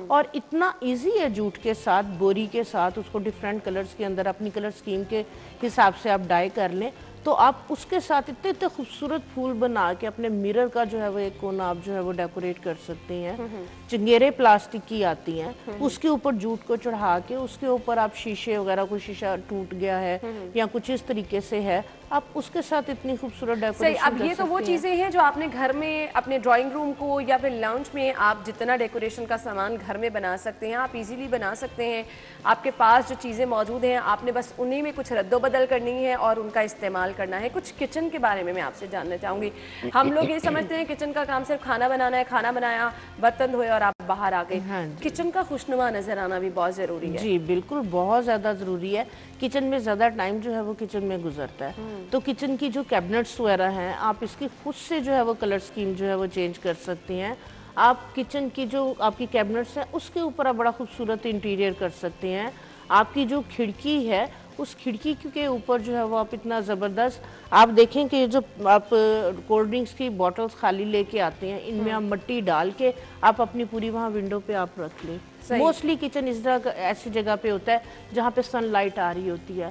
اور اتنا ایزی ہے جوٹ کے ساتھ, بوری کے ساتھ اس کو ڈیفرنٹ کلرز کے اندر اپنی کلر سکیم کے حساب سے آپ ڈائی کر لیں, تو آپ اس کے ساتھ اتنے خوبصورت پھول بنا کے اپنے مرر کا جو ہے وہ ایک کونا آپ جو ہے وہ ڈیکوریٹ کر سکتے ہیں. چنگیرے پلاسٹک کی آتی ہیں, اس کے اوپر جوٹ کو چڑھا کے اس کے اوپر آپ شیشے وغیرہ, کوئی شیشہ ٹوٹ گیا ہے یا کچھ اس طریقے سے ہے, آپ اس کے ساتھ اتنی خوبصورت ڈیکوریشن کر سکتے ہیں. اب یہ تو وہ چیزیں ہیں جو آپ نے گھر میں اپنے ڈرائنگ روم کو یا پھر لاؤنج میں آپ جتنا ڈیکوریشن کا سامان گھر میں بنا سکتے ہیں, آپ ایزیلی بنا سکتے ہیں. آپ کے پاس جو چیزیں موجود ہیں آپ نے بس انہی میں کچھ رد و بدل کرنی ہے اور ان کا استعمال کرنا ہے. کچھ کچن کے بارے میں آپ سے جاننا چاہوں گی. ہم لوگ یہ سمجھتے ہیں کچن کا کام صرف کھانا بنانا ہے, کھانا بنایا, برتن دھوئے اور آپ باہر آ گئے. کچن کا خوشنما نظر آنا بھی بہت ضروری ہے. جی بالکل, بہت زیادہ ضروری ہے. کچن میں زیادہ ٹائم جو ہے وہ کچن میں گزرتا ہے, تو کچن کی جو کیبنٹس وغیرہ ہیں آپ اس کی خود سے جو ہے وہ کلر سکیم جو ہے وہ چینج کر سکتے ہیں. آپ کچن کی جو آپ کی کیبنٹس ہیں اس کے اوپر آپ بڑا خوبصورت انٹیریئر کر سکتے ہیں. آپ کی جو کھڑکی ہے اس کھڑکی کے اوپر جو ہے وہ آپ اتنا زبردست, آپ دیکھیں کہ جو آپ کولڈ ڈرنکس کی بوٹلز خالی لے کے آتے ہیں ان میں آپ مٹی ڈال کے آپ اپنی پوری وہاں ونڈو پہ آپ رکھ لیں. موسٹلی کچن اس طرح ایسی جگہ پہ ہوتا ہے جہاں پہ سن لائٹ آ رہی ہوتی ہے.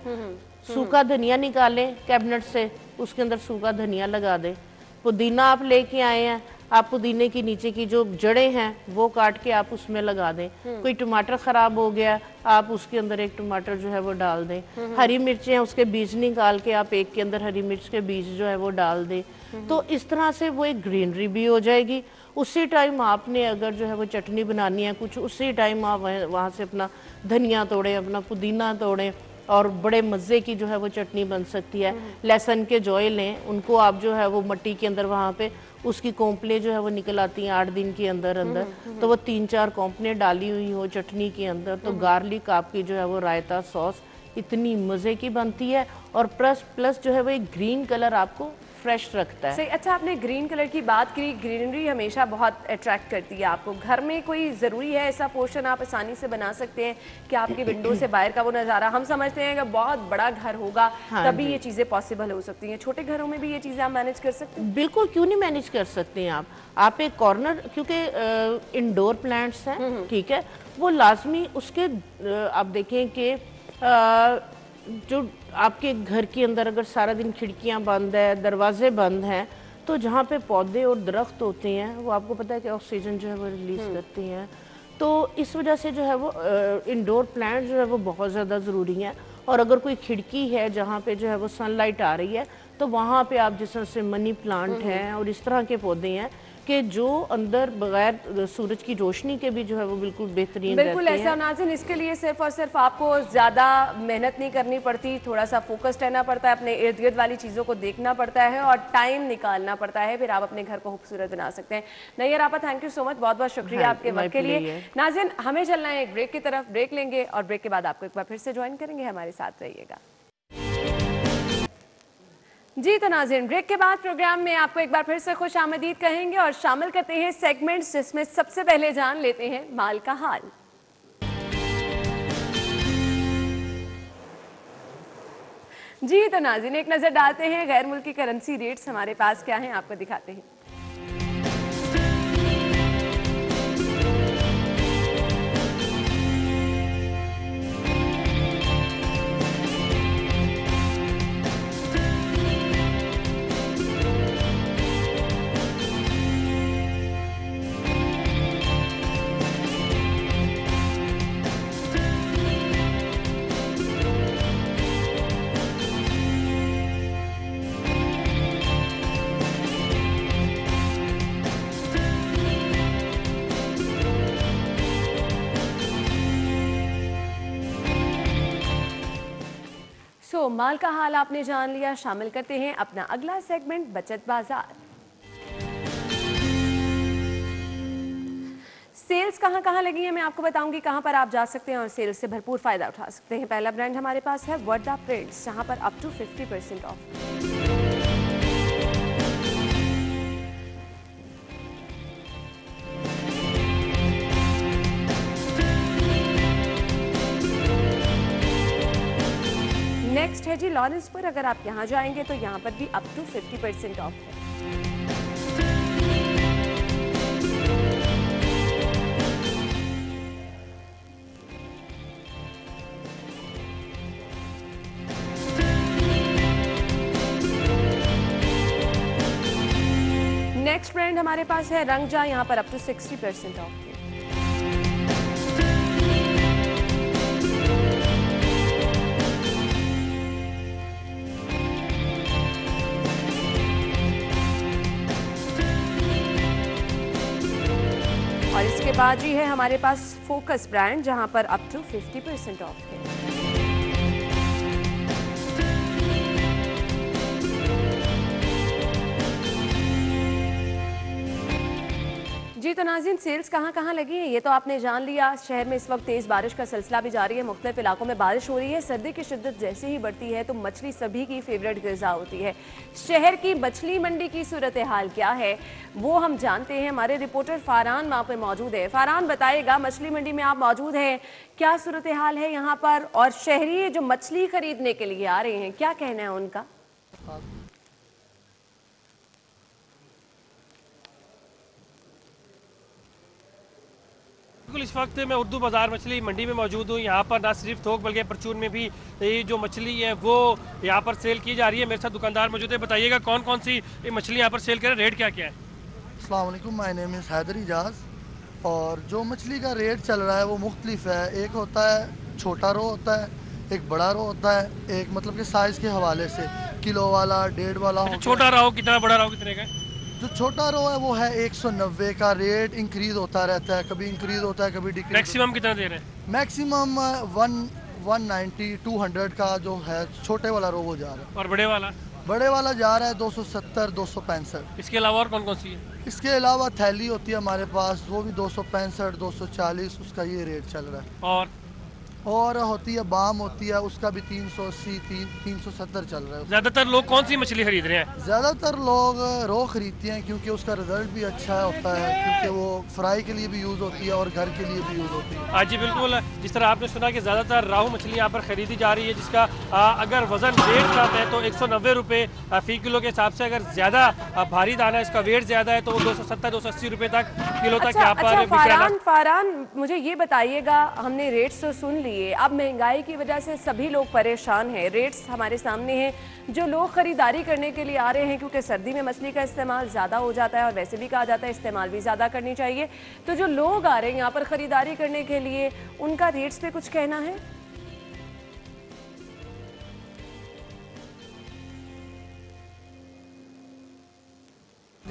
سوکھا دھنیا نکالیں کیبنٹ سے, اس کے اندر سوکھا دھنیا لگا دیں. پودینہ آپ لے کے آئے ہیں, آپ پودینے کی نیچے کی جو جڑیں ہیں وہ کاٹ کے آپ اس میں لگا دیں. کوئی ٹماٹر خراب ہو گیا آپ اس کے اندر ایک ٹماٹر جو ہے وہ ڈال دیں. ہری مرچیں اس کے بیج نکال کے آپ ایک کے اندر ہری مرچ کے بیج جو ہے وہ ڈال دیں. تو اس طرح سے وہ ایک گرینری بھی ہو جائے گی. اسی ٹائم آپ نے اگر جو ہے وہ چٹنی بنانی ہے کچھ, اسی ٹائم آپ وہاں سے اپنا دھنیا توڑیں, اپنا پودینہ توڑیں, اور بڑے مزے کی جو ہے وہ چٹنی بن سکتی ہے. لہسن کے جوئے لیں, ان کو آپ جو ہے وہ مٹی کے اندر وہاں پہ اس کی کومپلے جو ہے وہ نکل آتی ہیں 8 دن کے اندر تو وہ 3-4 کومپلیں ڈالی ہوئی ہو چٹنی کے اندر, تو گارلک آپ کی جو ہے وہ رائتا سوس اتنی مزے کی بنتی ہے, اور پلس جو ہے وہ ایک گرین کلر آپ کو فریش رکھتا ہے. صحیح. اچھا آپ نے گرین کلر کی بات کی, گرینری ہمیشہ بہت اٹریکٹ کرتی ہے آپ کو. گھر میں کوئی ضروری ہے ایسا پورشن آپ آسانی سے بنا سکتے ہیں کہ آپ کی ونڈو سے باہر کا وہ نظارہ, ہم سمجھتے ہیں کہ بہت بڑا گھر ہوگا تبھی یہ چیزیں پاسبل ہو سکتی ہیں, چھوٹے گھروں میں بھی یہ چیزیں آپ مینیج کر سکتے ہیں؟ بالکل, کیوں نہیں مینیج کر سکتے ہیں آپ ایک کارنر, کیونکہ انڈور پلانٹس ہیں ٹھیک ہے, وہ لازمی اس کے آپ دیکھیں کہ جو آپ کے گھر کے اندر اگر سارا دن کھڑکیاں بند ہے, دروازے بند ہیں, تو جہاں پہ پودے اور درخت ہوتے ہیں وہ آپ کو پتہ ہے کہ آکسیجن جو ہے وہ ریلیز کرتے ہیں, تو اس وجہ سے جو ہے وہ انڈور پلانٹ جو ہے وہ بہت زیادہ ضروری ہیں. اور اگر کوئی کھڑکی ہے جہاں پہ جو ہے وہ سن لائٹ آ رہی ہے تو وہاں پہ آپ جس طرح سے منی پلانٹ ہیں اور اس طرح کے پودے ہیں کہ جو اندر بغیر سورج کی روشنی کے بھی جو ہے وہ بالکل بہترین بالکل رہتے ایسا ہیں. ناظرین، اس کے لیے صرف اور صرف آپ کو زیادہ محنت نہیں کرنی پڑتی، تھوڑا سا فوکس رہنا پڑتا ہے، اپنے ارد گرد والی چیزوں کو دیکھنا پڑتا ہے اور ٹائم نکالنا پڑتا ہے، پھر آپ اپنے گھر کو خوبصورت بنا سکتے ہیں. نیر آپا تھینک یو سو مچ، بہت بہت شکریہ آپ کے وقت کے لیے. ناظرین ہمیں چلنا ہے ایک بریک کی طرف، بریک لیں گے اور بریک کے بعد آپ کو ایک بار پھر سے جوائن کریں گے. ہمارے ساتھ رہیے گا. جی تو ناظرین بریک کے بعد پروگرام میں آپ کو ایک بار پھر سے خوش آمدید کہیں گے اور شامل کرتے ہیں سیگمنٹس، جس میں سب سے پہلے جان لیتے ہیں مال کا حال. جی تو ناظرین ایک نظر ڈالتے ہیں غیر ملکی کرنسی ریٹس ہمارے پاس کیا ہیں، آپ کو دکھاتے ہیں. تو مال کا حال آپ نے جان لیا، شامل کرتے ہیں اپنا اگلا سیگمنٹ بچت بازار. سیلز کہاں کہاں لگی ہیں میں آپ کو بتاؤں گی، کہاں پر آپ جا سکتے ہیں اور سیلز سے بھرپور فائدہ اٹھا سکتے ہیں. پہلا برانڈ ہمارے پاس ہے وردا پرنٹس، جہاں پر اپ ٹو 50% آف. نیکسٹ ہے جی لارنس پر، اگر آپ یہاں جائیں گے تو یہاں پر بھی اپ ٹو 50% آف ہے. نیکسٹ برانڈ ہمارے پاس ہے رنگ جا، یہاں پر اپ ٹو 60% آف ہے. اور اس کے بعد ہی ہے ہمارے پاس فوکس برانڈ، جہاں پر اپ ٹو 50% آف ہے. جی تو ناظرین سیلز کہاں کہاں لگی ہیں یہ تو آپ نے جان لیا. شہر میں اس وقت تیز بارش کا سلسلہ بھی جاری ہے، مختلف علاقوں میں بارش ہو رہی ہے. سردی کی شدت جیسے ہی بڑھتی ہے تو مچھلی سبھی کی فیوریٹ غذا ہوتی ہے. شہر کی مچھلی منڈی کی صورتحال کیا ہے وہ ہم جانتے ہیں. ہمارے رپورٹر فاران وہاں پہ موجود ہے. فاران بتائے گا، مچھلی منڈی میں آپ موجود ہیں، کیا صورتحال ہے یہاں پر، اور شہری جو مچھلی خریدنے کے لیے آ رہے ہیں کیا کہنا ہے ان کا؟ بالکل اس وقت میں اردو بازار مچھلی منڈی میں موجود ہوں. یہاں پر نہ صرف تھوک بلکہ پرچون میں بھی یہ جو مچھلی ہے وہ یہاں پر سیل کی جا رہی ہے. میرے ساتھ دکاندار موجود ہے، بتائیے گا کون کون سی مچھلی یہاں پر سیل کر رہے ہیں، ریٹ کیا کیا ہے؟ السلام علیکم، مائی نیم از حیدر اجاز. اور جو مچھلی کا ریٹ چل رہا ہے وہ مختلف ہے. ایک ہوتا ہے چھوٹا رو ہوتا ہے، ایک بڑا رو ہوتا ہے. ایک مطلب کہ سائز کے حوالے سے کلو والا، 1.5 والا. چھوٹا رو کتنا، بڑا رو کتنے کا؟ جو چھوٹا رو ہے وہ ہے 190 کا. ریٹ انکریز ہوتا رہتا ہے، کبھی انکریز ہوتا ہے کبھی ڈیکریز. میکسیمم کتنا دے رہے ہیں؟ میکسیمم 190 200 کا جو ہے چھوٹے والا رو وہ جا رہا ہے. اور بڑے والا؟ بڑے والا جا رہا ہے 270 265. اس کے علاوہ اور کون کون سی ہے؟ اس کے علاوہ تھیلی ہوتی ہے ہمارے پاس، وہ بھی 265 240، اس کا یہ ریٹ چل رہا ہے. اور ہوتی ہے بام ہوتی ہے، اس کا بھی 380 370 چل رہا ہے. زیادہ تر لوگ کون سی مچھلی خرید رہے ہیں؟ زیادہ تر لوگ رو خریدتے ہیں کیونکہ اس کا رزلٹ بھی اچھا ہوتا ہے، کیونکہ وہ فرائی کے لیے بھی یوز ہوتی ہے اور گھر کے لیے بھی یوز ہوتی ہے. ہاں جی بالکل، جس طرح آپ نے سنا کہ زیادہ تر راہو مچھلی یہاں پر خریدی جا رہی ہے، جس کا اگر وزن ریٹ کا ہے تو 190 روپے فی کلو کے حساب سے. اگر زیادہ بھاری دانہ اس کا ویٹ زیادہ ہے تو وہ 270 280 روپے تک کلو تک یہاں پر. فاران مجھے یہ بتائیے گا، ہم نے ریٹس تو سن لیے، اب مہنگائی کی وجہ سے سبھی لوگ پریشان ہیں. ریٹس ہمارے سامنے ہیں، جو لوگ خریداری کرنے کے لیے آ رہے ہیں کیونکہ سردی میں مچھلی کا استعمال زیادہ ہو جاتا ہے اور ویسے بھی کہا جاتا ہے استعمال بھی زیادہ کرنی چاہیے، تو جو لوگ آ رہے ہیں یہاں پر خریداری کرنے کے لیے ان کا ریٹس پہ کچھ کہنا ہے؟